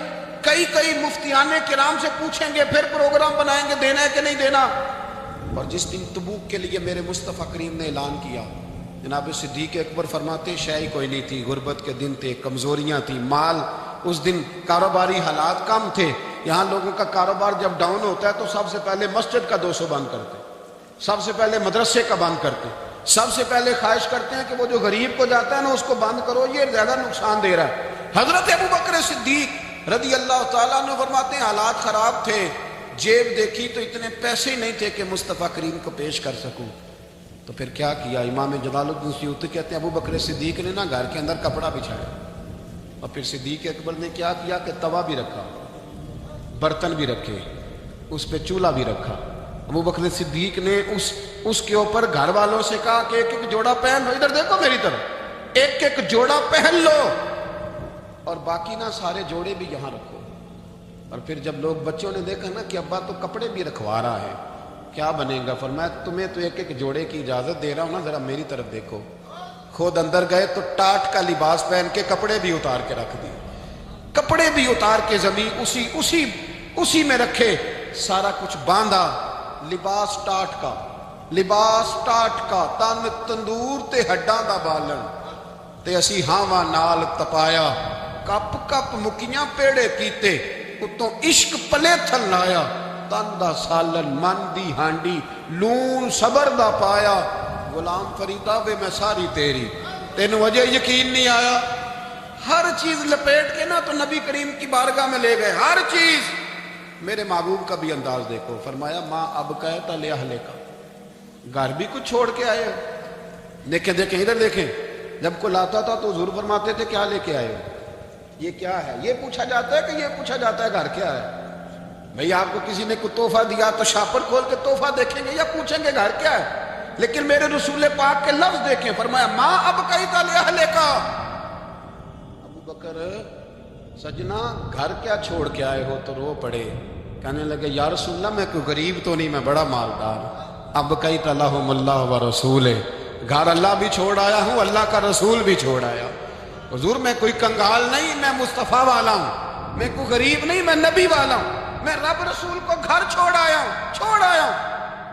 کئی مفتیان کرام سے پوچھیں گے، پھر پروگرام بنائیں گے دینا ہے کہ نہیں دینا. اور جس دن تبوک کے لیے میرے مصطفیٰ کریم نے اعلان کیا، جناب صدیق اکبر فرماتے شے ہی کوئی نہیں تھی، غربت کے دن تھے، کمزوریاں تھیں، مال اس دن، کاروباری حالات کم تھے. یہاں لوگوں کا کاروبار جب ڈاؤن ہوتا ہے تو سب سے پہلے مسجد کا 200 بند کرتے، سب سے پہلے مدرسے کا بند کرتے، سب سے پہلے خواہش کرتے ہیں کہ وہ جو غریب کو جاتا ہے نا اس کو بند کرو، یہ زیادہ نقصان دے رہا ہے. حضرت ابو بکر صدیق رضی اللہ تعالیٰ عنہ فرماتے ہیں حالات خراب تھے، جیب دیکھی تو اتنے پیسے ہی نہیں تھے کہ مصطفیٰ کریم کو پیش کر سکوں. تو پھر کیا کیا؟ امام جلال الدین سیوطی کہتے ہیں ابو بکر صدیق نے نا گھر کے اندر کپڑا بچھایا، اور پھر صدیق اکبر نے کیا کیا کہ توا بھی رکھا، برتن بھی رکھے، اس پہ چولہا بھی رکھا. ابو بکر صدیق نے اس کے اوپر گھر والوں سے کہا کہ ایک ایک جوڑا پہن لو، ادھر دیکھو میری طرف، ایک ایک جوڑا پہن لو. اور باقی نا سارے جوڑے بھی یہاں رکھو۔ اور پھر جب لوگ بچوں نے دیکھا نا کہ ابا تو کپڑے بھی رکھوا رہا ہے، کیا بنے گا؟ فرمایا تمہیں تو ایک ایک جوڑے کی اجازت دے رہا ہوں نا، ذرا میری طرف دیکھو۔ خود اندر گئے تو ٹاٹ کا لباس پہن کے کپڑے بھی اتار کے رکھ دیے، کپڑے بھی اتار کے زمین اسی میں رکھے، سارا کچھ باندھا، لباس ٹاٹ کا تن تندور تے ہڈاں دا بالن تے اسی ہاواں نال تپایا، کپ کپ مکیاں پیڑے کیتے، اتوں عشق پلے تھل لایا، تن دا سالن من دی ہانڈی لون صبر دا پایا، غلام فریدا وے میں ساری تیری، تینوں وجہ یقین نہیں آیا؟ ہر چیز لپیٹ کے نا تو نبی کریم کی بارگاہ میں لے گئے، ہر چیز۔ میرے محبوب کا بھی انداز دیکھو، فرمایا ماں اب کہتا لے اہلے کا، گھر بھی کچھ چھوڑ کے آئے ہو۔ دیکھیں ادھر دیکھیں، جب کوئی لاتا تھا تو حضور فرماتے تھے کیا لے کے آئے ہو؟ یہ کیا ہے؟ یہ پوچھا جاتا ہے کہ یہ پوچھا جاتا ہے گھر کیا ہے؟ بھئی آپ کو کسی نے کوئی تحفہ دیا تو شاپر کھول کے تحفہ دیکھیں گے یا پوچھیں گے گھر کیا ہے؟ لیکن میرے رسول پاک کے لفظ دیکھیں، فرمایا ماں اب کہتا لے اہلے کا۔ ابو بکر سجنا گھر کیا چھوڑ کے آئے ہو؟ تو رو پڑے، کہنے لگے یا رسول اللہ میں کوئی غریب تو نہیں، میں بڑا مالدار۔ اب کہتا لہم اللہ و رسول، گھر اللہ بھی چھوڑ آیا ہوں، اللہ کا رسول بھی چھوڑ آیا۔ حضور میں کوئی کنگال نہیں، میں مصطفیٰ والا ہوں، میں کوئی غریب نہیں، میں نبی والا ہوں، میں رب رسول کو گھر چھوڑ آیا ہوں۔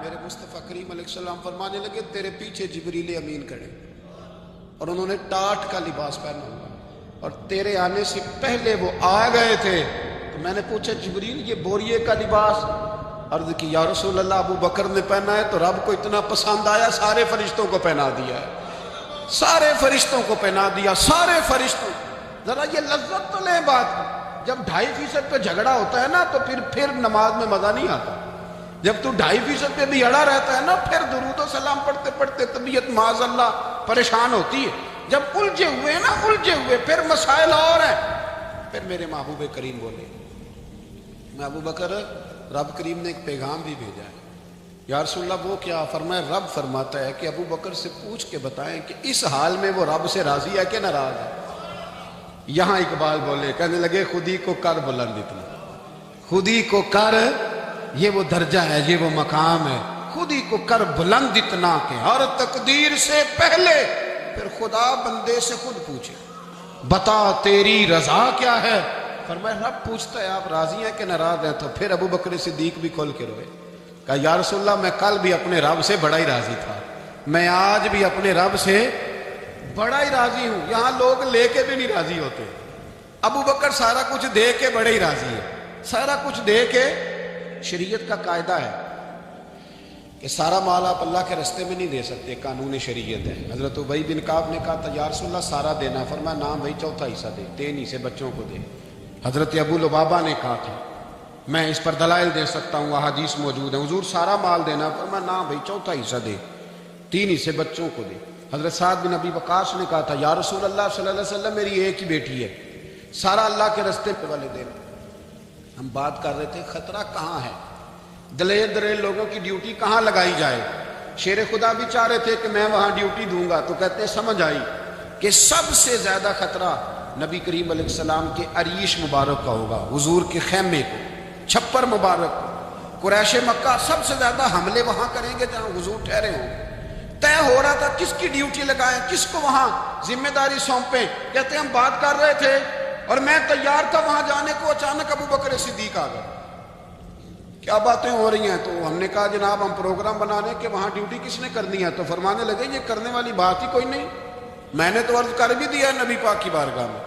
میرے مصطفیٰ کریم علیہ السلام فرمانے لگے تیرے پیچھے جبریل امین کھڑے اور انہوں نے ٹاٹ کا لباس پہنا ہوا، اور تیرے آنے سے پہلے وہ آ گئے تھے۔ تو میں نے پوچھا جبریل یہ بوریے کا لباس؟ عرض کی یا رسول اللہ ابو بکر نے پہنا ہے تو رب کو اتنا پسند آیا سارے فرشتوں کو پہنا دیا ہے، سارے فرشتوں کو پہنا دیا، سارے فرشتوں۔ ذرا یہ لذت تو لیں بات، جب 2.5% پہ جھگڑا ہوتا ہے نا تو پھر نماز میں مزہ نہیں آتا۔ جب تو 2.5% پہ بھی اڑا رہتا ہے نا، پھر درود و سلام پڑھتے پڑھتے طبیعت معاذ اللہ پریشان ہوتی ہے۔ جب الجھے ہوئے پھر مسائل اور ہیں۔ پھر میرے محبوب کریم بولے میں ابو بکر رب کریم نے ایک پیغام بھی بھیجا ہے۔ یا رسول اللہ وہ کیا؟ فرمایا رب فرماتا ہے کہ ابو بکر سے پوچھ کے بتائیں کہ اس حال میں وہ رب سے راضی ہے کہ ناراض ہے؟ یہاں اقبال بولے، کہنے لگے خودی کو کر بلند اتنا، خودی کو کر، یہ وہ درجہ ہے، یہ وہ مقام ہے، خودی کو کر بلند اتنا کہ ہر تقدیر سے پہلے پھر خدا بندے سے خود پوچھے بتا تیری رضا کیا ہے؟ فرمایا رب پوچھتا ہے آپ راضی ہیں کہ ناراض ہیں؟ تو پھر ابو بکر صدیق بھی کھول کے روئے، کہا یا رسول اللہ میں کل بھی اپنے رب سے بڑا ہی راضی تھا، میں آج بھی اپنے رب سے بڑا ہی راضی ہوں۔ یہاں لوگ لے کے بھی نہیں راضی ہوتے، ابو بکر سارا کچھ دے کے بڑے ہی راضی ہے، سارا کچھ دے کے۔ شریعت کا قاعدہ ہے کہ سارا مال آپ اللہ کے رستے میں نہیں دے سکتے، قانون شریعت ہے۔ حضرت ابی بن کعب نے کہا تھا یا رسول اللہ سارا دینا، فرمایا نام بھائی چوتھا حصہ دے، 3 حصے بچوں کو دے۔ حضرت ابو لبابہ نے کہا تھا میں اس پر دلائل دے سکتا ہوں، احادیث موجود ہیں، حضور سارا مال دینا، فرمایا نہ بھائی چوتھا حصہ دے، 3 حصے بچوں کو دے۔ حضرت سعد بن ابی وقاص نے کہا تھا یا رسول اللہ صلی اللہ علیہ وسلم میری ایک ہی بیٹی ہے، سارا اللہ کے رستے پہ والے دینا۔ ہم بات کر رہے تھے خطرہ کہاں ہے، دلیل لوگوں کی ڈیوٹی کہاں لگائی جائے۔ شیر خدا بھی چاہ رہے تھے کہ میں وہاں ڈیوٹی دوں گا، تو کہتے سمجھ آئی کہ سب سے زیادہ خطرہ نبی کریم علیہ السلام کے عریش مبارک کا ہوگا، حضور کے خیمے کو، چھپر مبارک کو۔ قریش مکہ سب سے زیادہ حملے وہاں کریں گے جہاں حضور ٹھہرے ہوں۔ طے ہو رہا تھا کس کی ڈیوٹی لگائیں، کس کو وہاں ذمہ داری سونپیں۔ کہتے ہم بات کر رہے تھے اور میں تیار تھا وہاں جانے کو، اچانک ابو بکر صدیق آ گئے۔ کیا باتیں ہو رہی ہیں؟ تو ہم نے کہا جناب ہم پروگرام بنا رہے کہ وہاں ڈیوٹی کس نے کرنی ہے؟ تو فرمانے لگے یہ کرنے والی بات ہی کوئی نہیں، میں نے تو عرض کر بھی دیا نبی پاک کی بارگاہ میں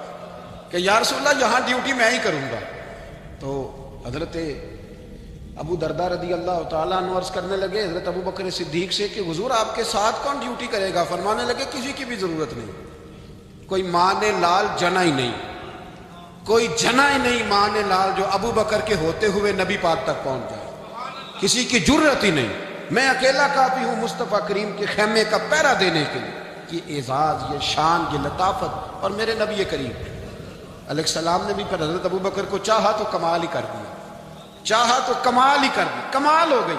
کہ یا رسول اللہ یہاں ڈیوٹی میں ہی کروں گا۔ تو حضرت ابو دردہ رضی اللہ تعالیٰ عنہ عرض کرنے لگے حضرت ابو بکر صدیق سے کہ حضور آپ کے ساتھ کون ڈیوٹی کرے گا؟ فرمانے لگے کسی کی بھی ضرورت نہیں، کوئی ماں نے لال جنا ہی نہیں، کوئی جنا ہی نہیں ماں نے لال جو ابو بکر کے ہوتے ہوئے نبی پاک تک پہنچ جائے، کسی کی جرت ہی نہیں، میں اکیلا کافی ہوں مصطفیٰ کریم کے خیمے کا پہرا دینے کے لیے۔ یہ اعزاز، یہ شان، یہ لطافت، اور میرے نبی کریم علیہ السلام نے بھی پھر حضرت ابو بکر کو چاہا تو کمال ہی کر دیا، چاہا تو کمال ہی کر دی، کمال ہو گئی۔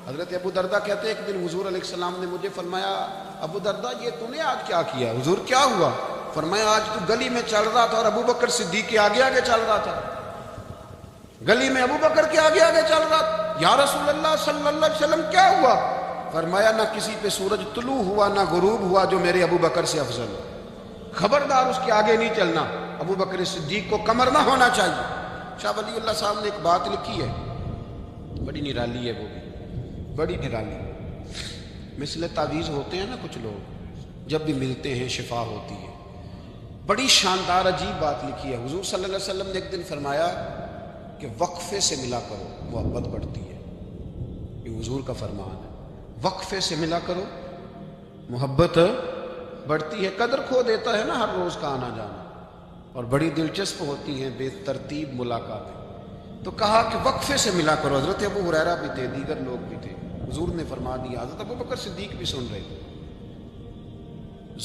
حضرت ابو دردہ کہتے ہیں ایک دن حضور علیہ السلام نے مجھے فرمایا ابو دردہ یہ تو نے آج کیا کیا؟ حضور کیا ہوا؟ فرمایا آج تو گلی میں چل رہا تھا اور ابو بکر صدیق کے آگے آگے چل رہا تھا، گلی میں ابو بکر کے آگے آگے چل رہا تھا۔ یا رسول اللہ صلی اللہ علیہ وسلم کیا ہوا؟ فرمایا نہ کسی پہ سورج طلوع ہوا نہ غروب ہوا جو میرے ابو بکر سے افضل ہو، خبردار اس کے آگے نہیں چلنا، ابو بکر صدیق کو کمر نہ ہونا چاہیے۔ شاہ ولی اللہ صاحب نے ایک بات لکھی ہے، بڑی نرالی ہے، وہ بھی بڑی نرالی، مثل تعویذ ہوتے ہیں نا کچھ لوگ، جب بھی ملتے ہیں شفا ہوتی ہے، بڑی شاندار عجیب بات لکھی ہے۔ حضور صلی اللہ علیہ وسلم نے ایک دن فرمایا کہ وقفے سے ملا کرو محبت بڑھتی ہے، یہ حضور کا فرمان ہے، وقفے سے ملا کرو محبت بڑھتی ہے۔ قدر کھو دیتا ہے نا ہر روز کا آنا جانا، اور بڑی دلچسپ ہوتی ہیں بے ترتیب ملاقاتیں، تو کہا کہ وقفے سے ملا کرو۔ حضرت ابو ہریرہ بھی تھے، دیگر لوگ بھی تھے، حضور نے فرما دیا، حضرت ابو بکر صدیق بھی سن رہے تھے۔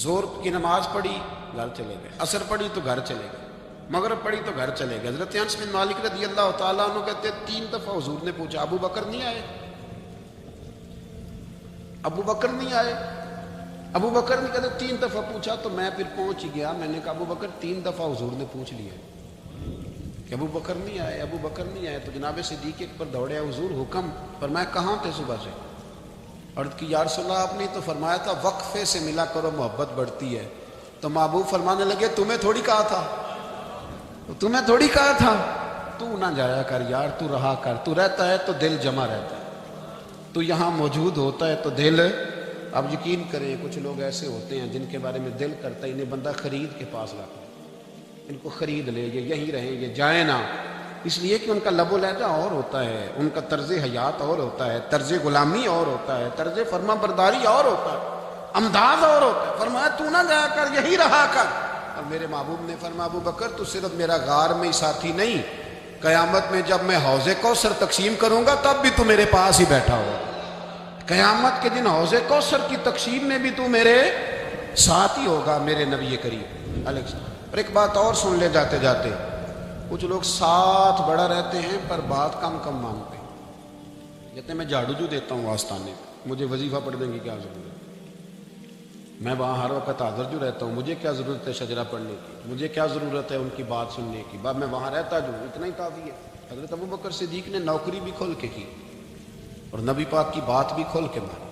زور کی نماز پڑھی گھر چلے گئے، عصر پڑھی تو گھر چلے گئے، مغرب پڑھی تو گھر چلے گئے۔ حضرت انس بن مالک رضی اللہ تعالیٰ عنہ کہتے 3 دفعہ حضور نے پوچھا ابو بکر نہیں آئے، ابو بکر نہیں آئے، ابو بکر نے کہتے 3 دفعہ پوچھا، تو میں پھر پہنچ گیا، میں نے کہا ابو بکر 3 دفعہ حضور نے پوچھ لیا کہ ابو بکر نہیں آئے، ابو بکر نہیں آئے، تو جناب صدیق اکبر دوڑے، حضور حکم؟ فرمایا کہاں تھے صبح سے؟ عرض کی یا رسول اللہ آپ نے تو فرمایا تھا وقفے سے ملا کرو محبت بڑھتی ہے، تو محبوب فرمانے لگے تمہیں تھوڑی کہا تھا، تمہیں تھوڑی کہا تھا، تو نہ جایا کر یار، تو رہا کر، تو رہتا ہے تو دل جمع رہتا ہے، تو یہاں موجود ہوتا ہے تو دل، اب یقین کریں کچھ لوگ ایسے ہوتے ہیں جن کے بارے میں دل کرتا ہے انہیں بندہ خرید کے پاس لاتا ہے، ان کو خرید لے، یہ یہیں رہیں، یہ جائیں نہ، اس لیے کہ ان کا لب و لہجہ اور ہوتا ہے، ان کا طرز حیات اور ہوتا ہے، طرز غلامی اور ہوتا ہے، طرز فرما برداری اور ہوتا ہے، انداز اور ہوتا ہے۔ فرمایا تو نہ جایا کر، یہی رہا کر۔ اور میرے محبوب نے فرمایا ابو بکر تو صرف میرا غار میں ہی ساتھی نہیں، قیامت میں جب میں حوض کوثر تقسیم کروں گا تب بھی تو میرے پاس ہی بیٹھا ہوا، قیامت کے دن حوض کوثر کی تقسیم میں بھی تو میرے ساتھ ہی ہوگا، میرے نبی کریم علیہ السلام۔ اور ایک بات اور سن لے جاتے جاتے، کچھ لوگ ساتھ بڑا رہتے ہیں پر بات کم کم مانگتے ہیں، کہتے ہیں میں جھاڑو جو دیتا ہوں آستانے، مجھے وظیفہ پڑھنے کی کیا ضرورت ہے، میں وہاں ہر وقت حاضر جو رہتا ہوں، مجھے کیا ضرورت ہے شجرہ پڑھنے کی، مجھے کیا ضرورت ہے ان کی بات سننے کی، میں وہاں رہتا جو اتنا ہی کافی ہے۔ حضرت ابو بکر صدیق نے نوکری بھی کھول کے کی اور نبی پاک کی بات بھی کھول کے مانی،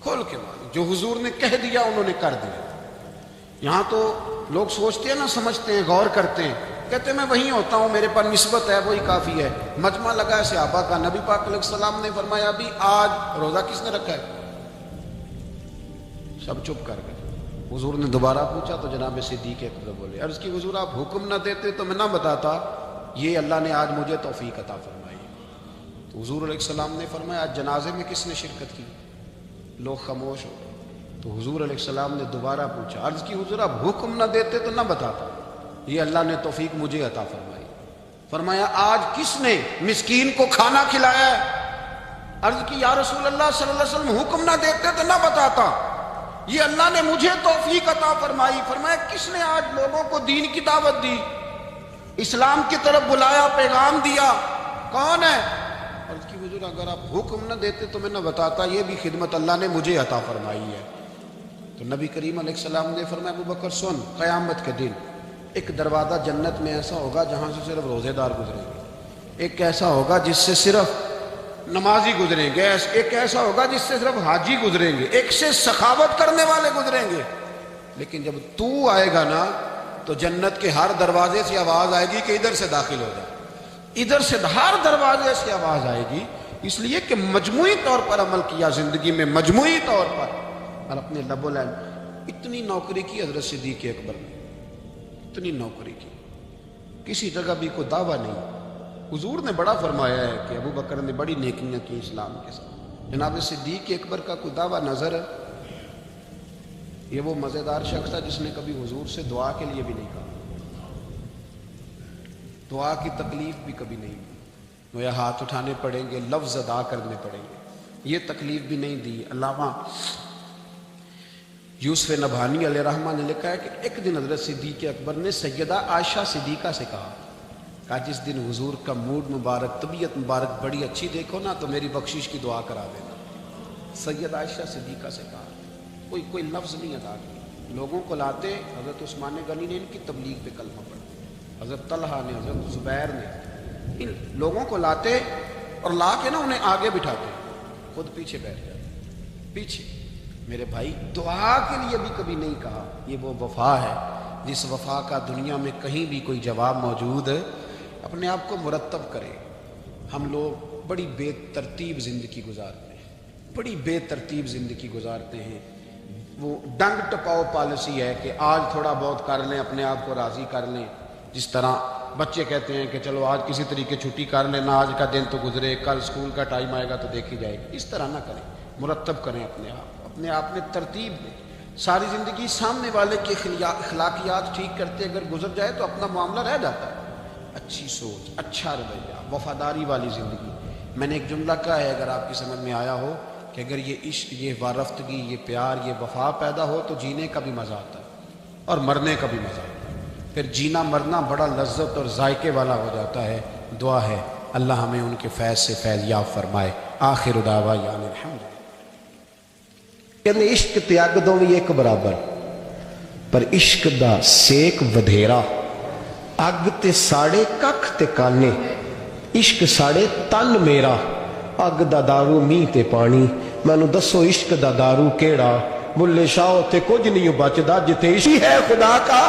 کھول کے مانی، جو حضور نے کہہ دیا انہوں نے کر دیا۔ یہاں تو لوگ سوچتے ہیں نا، سمجھتے ہیں، غور کرتے ہیں، کہتے ہیں میں وہیں ہوتا ہوں، میرے پاس نسبت ہے، وہی کافی ہے۔ مجمع لگا ہے صحابہ کا، نبی پاک علیہ السلام نے فرمایا ابھی آج روزہ کس نے رکھا ہے؟ سب چپ کر گئے۔ حضور نے دوبارہ پوچھا تو جناب صدیق اکبر بولے، عرض کی حضور آپ حکم نہ دیتے تو میں نہ بتاتا، یہ اللہ نے آج مجھے توفیق عطا فرمائی۔ تو حضور علیہ السلام نے فرمایا آج جنازے میں کس نے شرکت کی؟ لوگ خاموش ہو گئے۔ تو حضور علیہ السلام نے دوبارہ پوچھا، عرض کی حضور آپ حکم نہ دیتے تو نہ بتاتا، یہ اللہ نے توفیق مجھے عطا فرمائی۔ فرمایا آج کس نے مسکین کو کھانا کھلایا ہے؟ عرض کی یا رسول اللہ صلی اللہ علیہ وسلم حکم نہ دیتے تو نہ بتاتا، یہ اللہ نے مجھے توفیق عطا فرمائی۔ فرمایا کس نے آج لوگوں کو دین کی دعوت دی، اسلام کی طرف بلایا، پیغام دیا، کون ہے؟ عرض کی حضور اگر آپ حکم نہ دیتے تو میں نہ بتاتا، یہ بھی خدمت اللہ نے مجھے عطا فرمائی ہے۔ تو نبی کریم علیہ السلام نے فرمایا ابو بکر سن، قیامت کے دن ایک دروازہ جنت میں ایسا ہوگا جہاں سے صرف روزے دار گزریں گے، ایک ایسا ہوگا جس سے صرف نمازی گزریں گے، ایک ایسا ہوگا جس سے صرف حاجی گزریں گے، ایک سے سخاوت کرنے والے گزریں گے۔ لیکن جب تو آئے گا نا تو جنت کے ہر دروازے سے آواز آئے گی کہ ادھر سے داخل ہو جائے، ادھر سے ہر دروازے سے آواز آئے گی، اس لیے کہ مجموعی طور پر عمل کیا زندگی میں، مجموعی طور پر، اور اپنے لب و لہجہ۔ اتنی نوکری کی حضرت صدیق اکبر نے، اتنی نوکری کی، کسی جگہ بھی کوئی دعویٰ نہیں۔ حضور نے بڑا فرمایا ہے کہ ابو بکر نے بڑی نیکیاں کی اسلام کے ساتھ، جناب صدیق اکبر کا کوئی دعویٰ نظر ہے؟ یہ وہ مزیدار شخص تھا جس نے کبھی حضور سے دعا کے لیے بھی نہیں کہا، دعا کی تکلیف بھی کبھی نہیں دی، گویا ہاتھ اٹھانے پڑیں گے، لفظ ادا کرنے پڑیں گے، یہ تکلیف بھی نہیں دی۔ علامہ یوسف نبہانی علیہ رحمہ نے لکھا ہے کہ ایک دن حضرت صدیق اکبر نے سیدہ عائشہ صدیقہ سے کہا جس دن حضور کا موڈ مبارک، طبیعت مبارک بڑی اچھی دیکھو نا تو میری بخشش کی دعا کرا دینا۔ سیدہ عائشہ صدیقہ سے کہا، کوئی لفظ نہیں ادا کیا، لوگوں کو لاتے، حضرت عثمان غنی نے ان کی تبلیغ پہ کلمہ پڑھا، حضرت طلحہ نے، حضرت زبیر نے، ان لوگوں کو لاتے اور لا کے نا انہیں آگے بٹھاتے، خود پیچھے بیٹھ جاتے پیچھے۔ میرے بھائی دعا کے لیے بھی کبھی نہیں کہا، یہ وہ وفا ہے جس وفا کا دنیا میں کہیں بھی کوئی جواب موجود ہے۔ اپنے آپ کو مرتب کرے۔ ہم لوگ بڑی بے ترتیب زندگی گزارتے ہیں، بڑی بے ترتیب زندگی گزارتے ہیں۔ وہ ڈنگ ٹپاؤ پالیسی ہے کہ آج تھوڑا بہت کر لیں، اپنے آپ کو راضی کر لیں۔ جس طرح بچے کہتے ہیں کہ چلو آج کسی طریقے چھٹی کر لینا، آج کا دن تو گزرے، کل اسکول کا ٹائم آئے گا تو دیکھی جائے گی۔ اس طرح نہ کریں، مرتب کریں اپنے آپ میں ترتیب دیں۔ ساری زندگی سامنے والے کے اخلاقیات ٹھیک کرتے اگر گزر جائے تو اپنا معاملہ رہ جاتا ہے۔ اچھی سوچ، اچھا رویہ، وفاداری والی زندگی۔ میں نے ایک جملہ کہا ہے، اگر آپ کی سمجھ میں آیا ہو، کہ اگر یہ عشق، یہ وارفتگی، یہ پیار، یہ وفا پیدا ہو تو جینے کا بھی مزہ آتا ہے اور مرنے کا بھی مزہ آتا ہے۔ پھر جینا مرنا بڑا لذت اور ذائقے والا ہو جاتا ہے۔ دعا ہے اللہ ہمیں ان کے فیض سے فیض یاب فرمائے۔ آخر دعوانا یعنی الحمد۔ کہنے عشق تے اگ دونوں ایک برابر، پر عشق دا سیک ودھیرا۔ اگ تے ساڑے ککھ تے کانے، عشق ساڑے تن میرا۔ اگ دا دارو میہ تے پانی، مینوں دسو عشق دا دارو کیڑا۔ بلے شاہ تے کچھ نہیں بچدا جتے عشق ہے خدا کا۔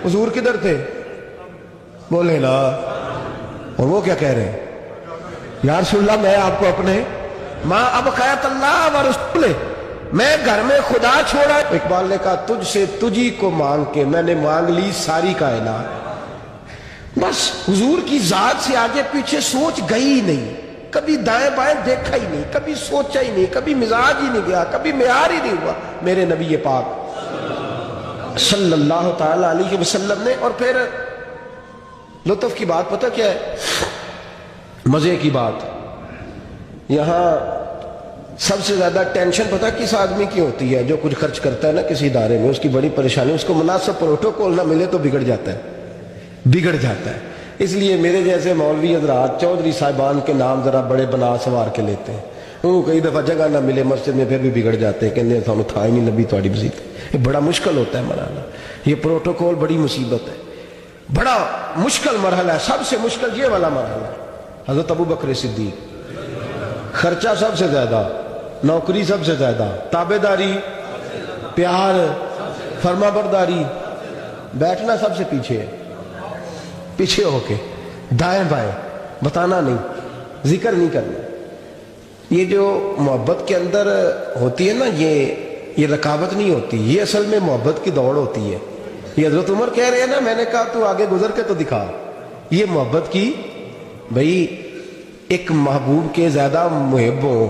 حضور کدھر تھے؟ بولے نا۔ اور وہ کیا کہہ رہے ہیں؟ یا رسول اللہ میں آپ کو اپنے ماں اب خیت اللہ و رسول، میں گھر میں خدا چھوڑا۔ اقبال نے کہا تجھ سے تجھی کو مانگ کے میں نے مانگ لی ساری کائنات۔ بس حضور کی ذات سے آگے پیچھے سوچ گئی ہی نہیں، کبھی دائیں بائیں دیکھا ہی نہیں، کبھی سوچا ہی نہیں، کبھی مزاج ہی نہیں گیا، کبھی معیار ہی نہیں ہوا میرے نبی پاک صلی اللہ تعالی علیہ وسلم نے۔ اور پھر لطف کی بات پتہ کیا ہے، مزے کی بات، یہاں سب سے زیادہ ٹینشن پتہ کس آدمی کی ہوتی ہے؟ جو کچھ خرچ کرتا ہے نا کسی ادارے میں، اس کی بڑی پریشانی، اس کو مناسب پروٹوکول نہ ملے تو بگڑ جاتا ہے۔ اس لیے میرے جیسے مولوی حضرات چودھری صاحبان کے نام ذرا بڑے بنا سوار کے لیتے ہیں، وہ کئی دفعہ جگہ نہ ملے مسجد میں پھر بھی بگڑ جاتے ہیں، کہتے ہیں سانو تھا ہی نہیں لبھی تھوڑی وزیت۔ یہ بڑا مشکل ہوتا ہے منانا، یہ پروٹوکول بڑی مصیبت ہے، بڑا مشکل مرحلہ ہے۔ سب سے مشکل یہ والا مرحلہ ہے۔ حضرت ابو بکر صدیق، خرچہ سب سے زیادہ، نوکری سب سے زیادہ، تابعداری، پیار، فرما برداری، بیٹھنا سب سے پیچھے ہے، پیچھے ہو کے دائیں بائیں، بتانا نہیں، ذکر نہیں کرنا۔ یہ جو محبت کے اندر ہوتی ہے نا، یہ رکاوٹ نہیں ہوتی، یہ اصل میں محبت کی دوڑ ہوتی ہے۔ یہ حضرت عمر کہہ رہے ہیں نا، میں نے کہا تو آگے گزر کے تو دکھا۔ یہ محبت کی، بھئی ایک محبوب کے زیادہ محب ہو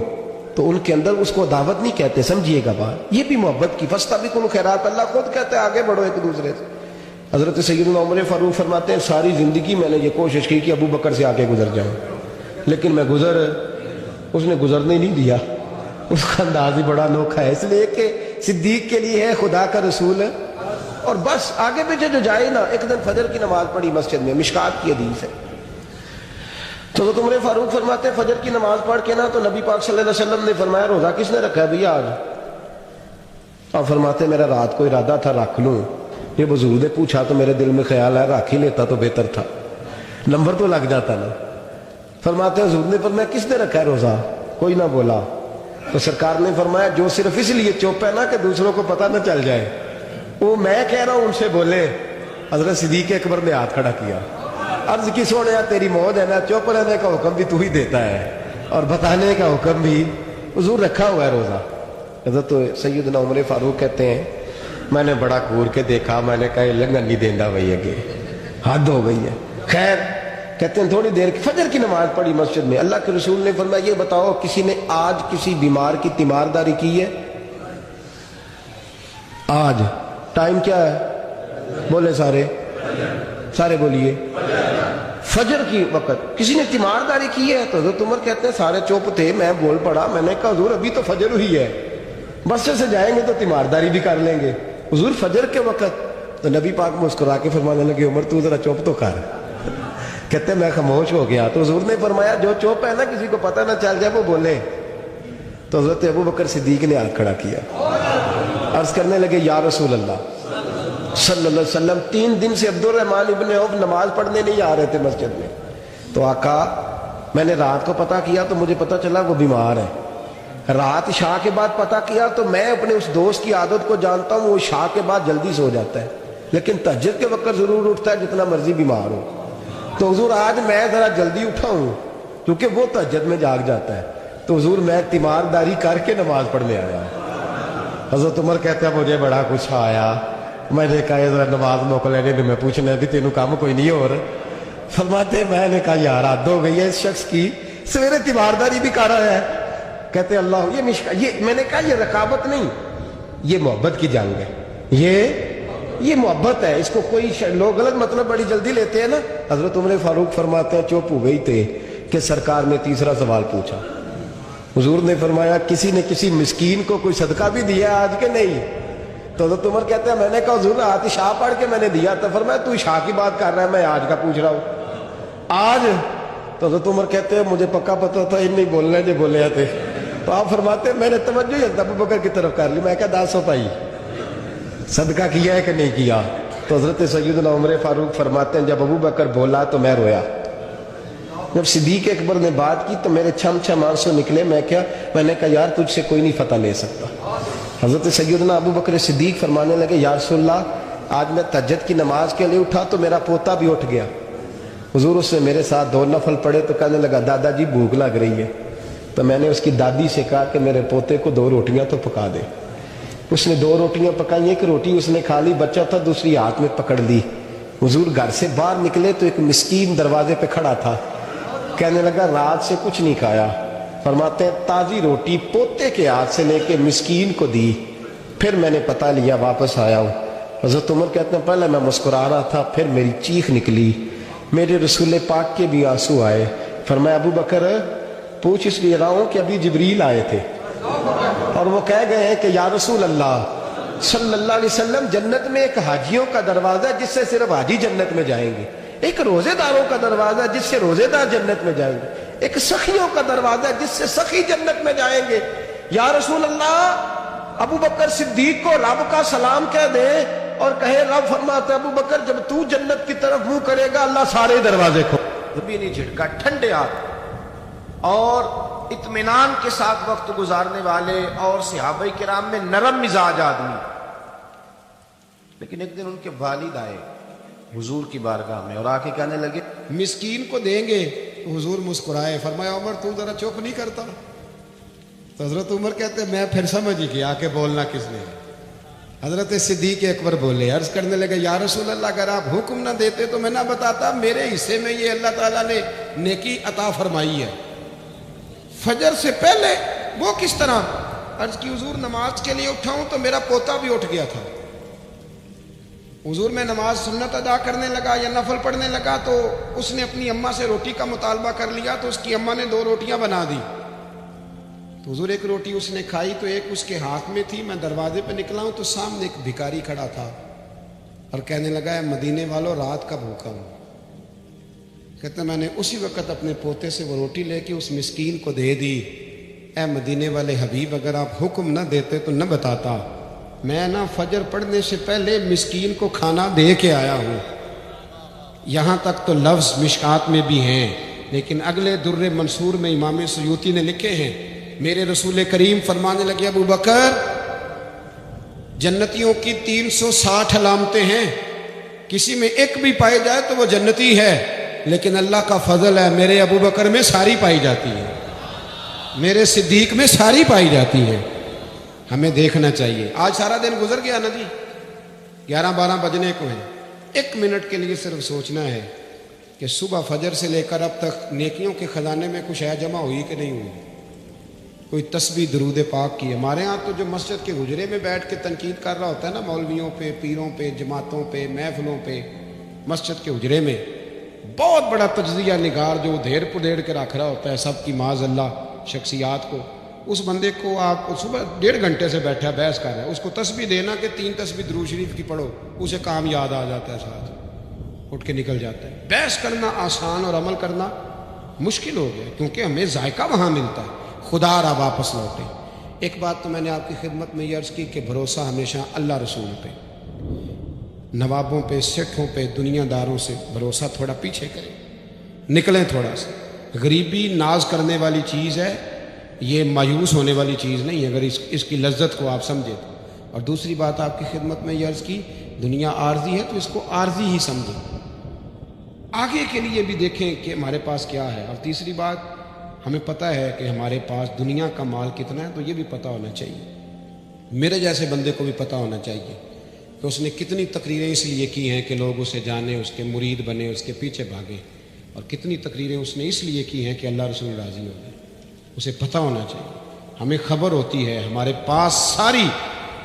تو ان کے اندر اس کو دعوت نہیں کہتے، سمجھیے گا بات، یہ بھی محبت کی۔ فاستبقوا الخیرات، اللہ خود کہتا ہے آگے بڑھو ایک دوسرے سے۔ حضرت سیدنا عمر فاروق فرماتے ہیں ساری زندگی میں نے یہ کوشش کی کہ ابو بکر سے آگے گزر جاؤں، لیکن میں اس نے گزرنے نہیں دیا۔ اس کا انداز ہی بڑا انوکھا ہے، اس لیے کہ صدیق کے لیے ہے خدا کا رسول ہے، اور بس آگے پیچھے جو جائے نا۔ ایک دن فجر کی نماز پڑھی مسجد میں، مشکات کی حدیث ہے، تو حضرت عمر فاروق فرماتے ہیں فجر کی نماز پڑھ کے نا تو نبی پاک صلی اللہ علیہ وسلم نے فرمایا روزہ کس نے رکھا ہے بھیا آج؟ آپ فرماتے میرا رات کو ارادہ تھا رکھ لوں، یہ بزرگ نے پوچھا تو میرے دل میں خیال ہے رکھ ہی لیتا تو بہتر تھا، نمبر تو لگ جاتا نا۔ فرماتے ہیں حضور نے فرمایا کس نے رکھا ہے روزہ؟ کوئی نہ بولا، تو سرکار نے فرمایا جو صرف اس لیے چپ ہے نا کہ دوسروں کو پتہ نہ چل جائے، وہ میں کہہ رہا ہوں ان سے بولے۔ حضرت صدیق اکبر نے ہاتھ کھڑا کیا، عرض کی سونے تیری موت ہے نا، چپ رہنے کا حکم بھی تو ہی دیتا ہے اور بتانے کا حکم بھی، حضور رکھا ہوا ہے روزہ۔ حضرت سیدنا عمر فاروق کہتے ہیں میں نے بڑا گور کے دیکھا، میں نے کہا یہ لنگن نہیں دیندہ بھئی اگے، حد ہو گئی ہے۔ خیر کہتے ہیں تھوڑی دیر فجر کی نماز پڑھی مسجد میں، اللہ کے رسول نے فرمایا یہ بتاؤ کسی نے آج کسی بیمار کی تیمارداری کی ہے؟ آج ٹائم کیا ہے؟ بولے سارے بولیے، فجر کی وقت کسی نے تیمارداری کی ہے؟ تو حضرت عمر کہتے ہیں سارے چپ تھے، میں بول پڑا، میں نے کہا حضور ابھی تو فجر ہوئی ہے، بس سے جائیں گے تو تیمارداری بھی کر لیں گے، حضور فجر کے وقت۔ تو نبی پاک مسکرا کے فرمانے لگے عمر تو ذرا چپ تو کر، کہتے ہیں میں خاموش ہو گیا۔ تو حضور نے فرمایا جو چپ ہے نا کسی کو پتہ نہ چل جائے وہ بولے۔ تو حضرت ابو بکر صدیق نے ہاتھ کھڑا کیا، عرض کرنے لگے یا رسول اللہ صلی اللہ علیہ وسلم 3 دن سے عبد الرحمن ابن عوف نماز پڑھنے نہیں آ رہے تھے مسجد میں. تو آقا میں نے رات کو پتہ کیا تو مجھے پتہ چلا وہ بیمار ہے. رات عشاء کے بعد پتہ کیا تو میں اپنے اس دوست کی عادت کو جانتا ہوں, وہ عشاء کے بعد جلدی سو جاتا ہے لیکن تہجد کے وقت ضرور اٹھتا ہے جتنا مرضی بیمار ہو. تو حضور آج میں ذرا جلدی اٹھا ہوں کیونکہ وہ تہجد میں جاگ جاتا ہے. تو حضور میں تیمارداری کر کے نماز پڑھنے آیا. حضرت عمر کہتے ہیں مجھے بڑا کچھ آیا, میں نے کہا ذرا نماز موقع لینے میں پوچھنا بھی تینوں کام کوئی نہیں ہو رہا. فرماتے میں نے کہا یار حد ہو گئی ہے اس شخص کی, سویرے تیمارداری بھی کر رہا ہے. کہتے اللہ یہ میں نے کہا یہ رقابت نہیں, یہ محبت کی جنگ ہے, یہ محبت ہے. اس کو کوئی لوگ غلط مطلب بڑی جلدی لیتے ہیں نا. حضرت عمر فاروق فرماتے ہیں چپ ہو گئی تھے کہ سرکار نے تیسرا سوال پوچھا. حضور نے فرمایا کسی نے کسی مسکین کو کوئی صدقہ بھی دیا آج کے نہیں؟ تو حضرت عمر کہتے ہیں میں نے کہا حضور رات عشاء پڑھ کے میں نے دیا. تو فرمایا تو عشاء کی بات کر رہا ہے, میں آج کا پوچھ رہا ہوں آج. تو حضرت عمر کہتے ہیں مجھے پکا پتا تھا ان نہیں بولنے جو بولے تھے. تو آپ فرماتے ہیں میں نے توجہ حضرت ابو بکر کی طرف کر لی. میں کہا 10 پائی صدقہ کیا ہے کہ نہیں کیا؟ تو حضرت سیدنا عمر فاروق فرماتے ہیں جب ابو بکر بولا تو میں رویا. جب صدیق اکبر نے بات کی تو میرے چھم چھم آنسو نکلے. میں نے کہا یار تجھ سے کوئی نہیں فتح لے سکتا. حضرت سیدنا ابو بکر صدیق فرمانے لگے یا رسول اللہ آج میں تہجد کی نماز کے لیے اٹھا تو میرا پوتا بھی اٹھ گیا. حضور اس نے میرے ساتھ 2 نفل پڑھے تو کہنے لگا دادا جی بھوک لگ رہی ہے. تو میں نے اس کی دادی سے کہا کہ میرے پوتے کو 2 روٹیاں تو پکا دے. اس نے 2 روٹیاں پکائیں, ایک روٹی اس نے کھا لی, بچہ تھا, دوسری ہاتھ میں پکڑ لی. حضور گھر سے باہر نکلے تو ایک مسکین دروازے پہ کھڑا تھا, کہنے لگا رات سے کچھ نہیں کھایا. فرماتے ہیں تازی روٹی پوتے کے ہاتھ سے لے کے مسکین کو دی. پھر میں نے پتہ لیا واپس آیا ہوں. حضرت عمر کہتے ہیں پہلے میں مسکرا رہا تھا, پھر میری چیخ نکلی, میرے رسول پاک کے بھی آنسو آئے. فرمایا ابو بکر پوچھ اس لیے رہا ہوں کہ ابھی جبریل آئے تھے اور وہ کہہ گئے ہیں کہ یا رسول اللہ صلی اللہ علیہ وسلم جنت میں ایک حاجیوں کا دروازہ ہے جس سے صرف حاجی جنت میں جائیں گے, ایک روزے داروں کا دروازہ ہے جس سے روزے دار جنت میں جائیں گے, ایک سخیوں کا دروازہ ہے جس سے سخی جنت میں جائیں گے. یا رسول اللہ ابو بکر صدیق کو رب کا سلام کہہ دے اور کہے رب فرماتا ہے ابو بکر جب تو جنت کی طرف منہ کرے گا اللہ سارے دروازے کھول. بھی نہیں جھٹکا, ٹھنڈے ہاتھ اور اطمینان کے ساتھ وقت گزارنے والے اور صحابہ کرام میں نرم مزاج آدمی. لیکن ایک دن ان کے والد آئے حضور کی بارگاہ میں اور آ کے کہنے لگے مسکین کو دیں گے. حضور مسکرائے, فرمایا عمر تو ذرا چپ نہیں کرتا؟ تو حضرت عمر کہتے ہیں میں پھر سمجھ ہی گیا کہ بولنا کس نے. حضرت صدیق اکبر بولے, عرض کرنے لگے یا رسول اللہ اگر آپ حکم نہ دیتے تو میں نہ بتاتا میرے حصے میں یہ اللہ تعالیٰ نے نیکی عطا فرمائی ہے فجر سے پہلے. وہ کس طرح؟ عرض کی حضور نماز کے لیے اٹھا ہوں تو میرا پوتا بھی اٹھ گیا تھا. حضور میں نماز سنت ادا کرنے لگا یا نفل پڑھنے لگا تو اس نے اپنی اماں سے روٹی کا مطالبہ کر لیا تو اس کی اماں نے 2 روٹیاں بنا دی. تو حضور ایک روٹی اس نے کھائی تو ایک اس کے ہاتھ میں تھی. میں دروازے پہ نکلا ہوں تو سامنے ایک بھکاری کھڑا تھا اور کہنے لگا ہے مدینے والوں رات کا بھوکا ہوں. کہتے میں نے اسی وقت اپنے پوتے سے وہ روٹی لے کے اس مسکین کو دے دی. اے مدینے والے حبیب اگر آپ حکم نہ دیتے تو نہ بتاتا, میں نہ فجر پڑھنے سے پہلے مسکین کو کھانا دے کے آیا ہوں. یہاں تک تو لفظ مشکات میں بھی ہیں لیکن اگلے در منصور میں امام سیوطی نے لکھے ہیں. میرے رسول کریم فرمانے لگے ابو بکر جنتیوں کی 360 علامتیں ہیں, کسی میں ایک بھی پائی جائے تو وہ جنتی ہے, لیکن اللہ کا فضل ہے میرے ابو بکر میں ساری پائی جاتی ہے, میرے صدیق میں ساری پائی جاتی ہے. ہمیں دیکھنا چاہیے. آج سارا دن گزر گیا نا جی, 11-12 بجنے کو ہیں. 1 منٹ کے لیے صرف سوچنا ہے کہ صبح فجر سے لے کر اب تک نیکیوں کے خزانے میں کچھ ہے جمع ہوئی کہ نہیں ہوئی. کوئی تسبیح درود پاک کی. ہمارے ہاں تو جو مسجد کے حجرے میں بیٹھ کے تنقید کر رہا ہوتا ہے نا مولویوں پہ, پیروں پہ, جماعتوں پہ, محفلوں پہ, مسجد کے حجرے میں بہت بڑا تجزیہ نگار جو دھیر پدھیڑ کے رکھ رہا ہوتا ہے سب کی معاذ اللہ شخصیات کو, اس بندے کو آپ صبح 1.5 گھنٹے سے بیٹھا بحث کر رہا ہے, اس کو تسبیح دینا کہ 3 تسبیح درود شریف کی پڑھو, اسے کام یاد آ جاتا ہے, ساتھ اٹھ کے نکل جاتا ہے. بحث کرنا آسان اور عمل کرنا مشکل ہو گیا کیونکہ ہمیں ذائقہ وہاں ملتا ہے. خدا را واپس لوٹے. ایک بات تو میں نے آپ کی خدمت میں یہ عرض کی کہ بھروسہ ہمیشہ اللہ رسول پہ، نوابوں پہ، سیٹھوں پہ، دنیا داروں سے بھروسہ تھوڑا پیچھے کریں، نکلیں تھوڑا سا۔ غریبی ناز کرنے والی چیز ہے، یہ مایوس ہونے والی چیز نہیں ہے، اگر اس کی لذت کو آپ سمجھیں تو۔ اور دوسری بات آپ کی خدمت میں یہ عرض کی، دنیا عارضی ہے تو اس کو عارضی ہی سمجھیں، آگے کے لیے بھی دیکھیں کہ ہمارے پاس کیا ہے۔ اور تیسری بات، ہمیں پتہ ہے کہ ہمارے پاس دنیا کا مال کتنا ہے، تو یہ بھی پتہ ہونا چاہیے، میرے جیسے بندے کو بھی پتہ ہونا چاہیے کہ اس نے کتنی تقریریں اس لیے کی ہیں کہ لوگ اسے جانیں، اس کے مرید بنے، اس کے پیچھے بھاگیں، اور کتنی تقریریں اس نے اس لیے کی ہیں کہ اللہ رسول راضی ہو جائے، اسے پتہ ہونا چاہیے۔ ہمیں خبر ہوتی ہے، ہمارے پاس ساری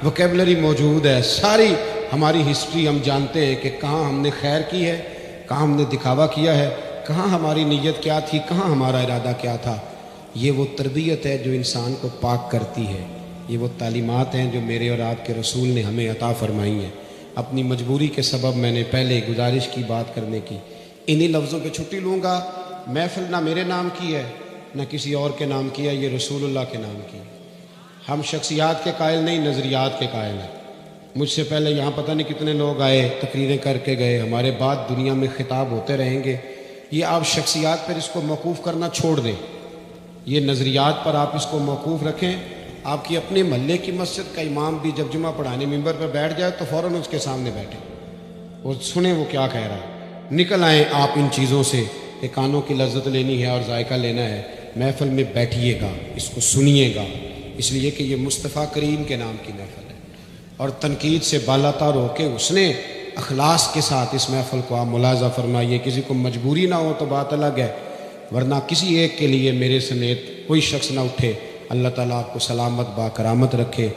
ووکیبلری موجود ہے، ساری ہماری ہسٹری ہم جانتے ہیں کہ کہاں ہم نے خیر کی ہے، کہاں ہم نے دکھاوا کیا ہے، کہاں ہماری نیت کیا تھی، کہاں ہمارا ارادہ کیا تھا۔ یہ وہ تربیت ہے جو انسان کو پاک کرتی ہے، یہ وہ تعلیمات ہیں جو میرے اور آپ کے رسول نے ہمیں عطا فرمائی ہیں۔ اپنی مجبوری کے سبب میں نے پہلے گزارش کی بات کرنے کی، انہی لفظوں پہ چھٹی لوں گا۔ محفل نہ میرے نام کی ہے نہ کسی اور کے نام کی ہے، یہ رسول اللہ کے نام کی ہے۔ ہم شخصیات کے قائل نہیں، نظریات کے قائل ہیں۔ مجھ سے پہلے یہاں پتہ نہیں کتنے لوگ آئے، تقریریں کر کے گئے، ہمارے بعد دنیا میں خطاب ہوتے رہیں گے۔ یہ آپ شخصیات پر اس کو موقوف کرنا چھوڑ دیں، یہ نظریات پر آپ اس کو موقوف رکھیں۔ آپ کی اپنے محلے کی مسجد کا امام بھی جب جمعہ پڑھانے ممبر پر بیٹھ جائے تو فوراً اس کے سامنے بیٹھیں، وہ سنیں وہ کیا کہہ رہا ہے، نکل آئیں آپ ان چیزوں سے کہ کانوں کی لذت لینی ہے اور ذائقہ لینا ہے۔ محفل میں بیٹھیے گا، اس کو سنیے گا، اس لیے کہ یہ مصطفیٰ کریم کے نام کی محفل ہے، اور تنقید سے بالا تر ہو کے اس نے اخلاص کے ساتھ اس محفل کو آپ ملاحظہ فرمائیے۔ کسی کو مجبوری نہ ہو تو بات الگ ہے، ورنہ کسی ایک کے لیے میرے سمیت کوئی شخص نہ اٹھے۔ اللہ تعالیٰ آپ کو سلامت با کرامت رکھے۔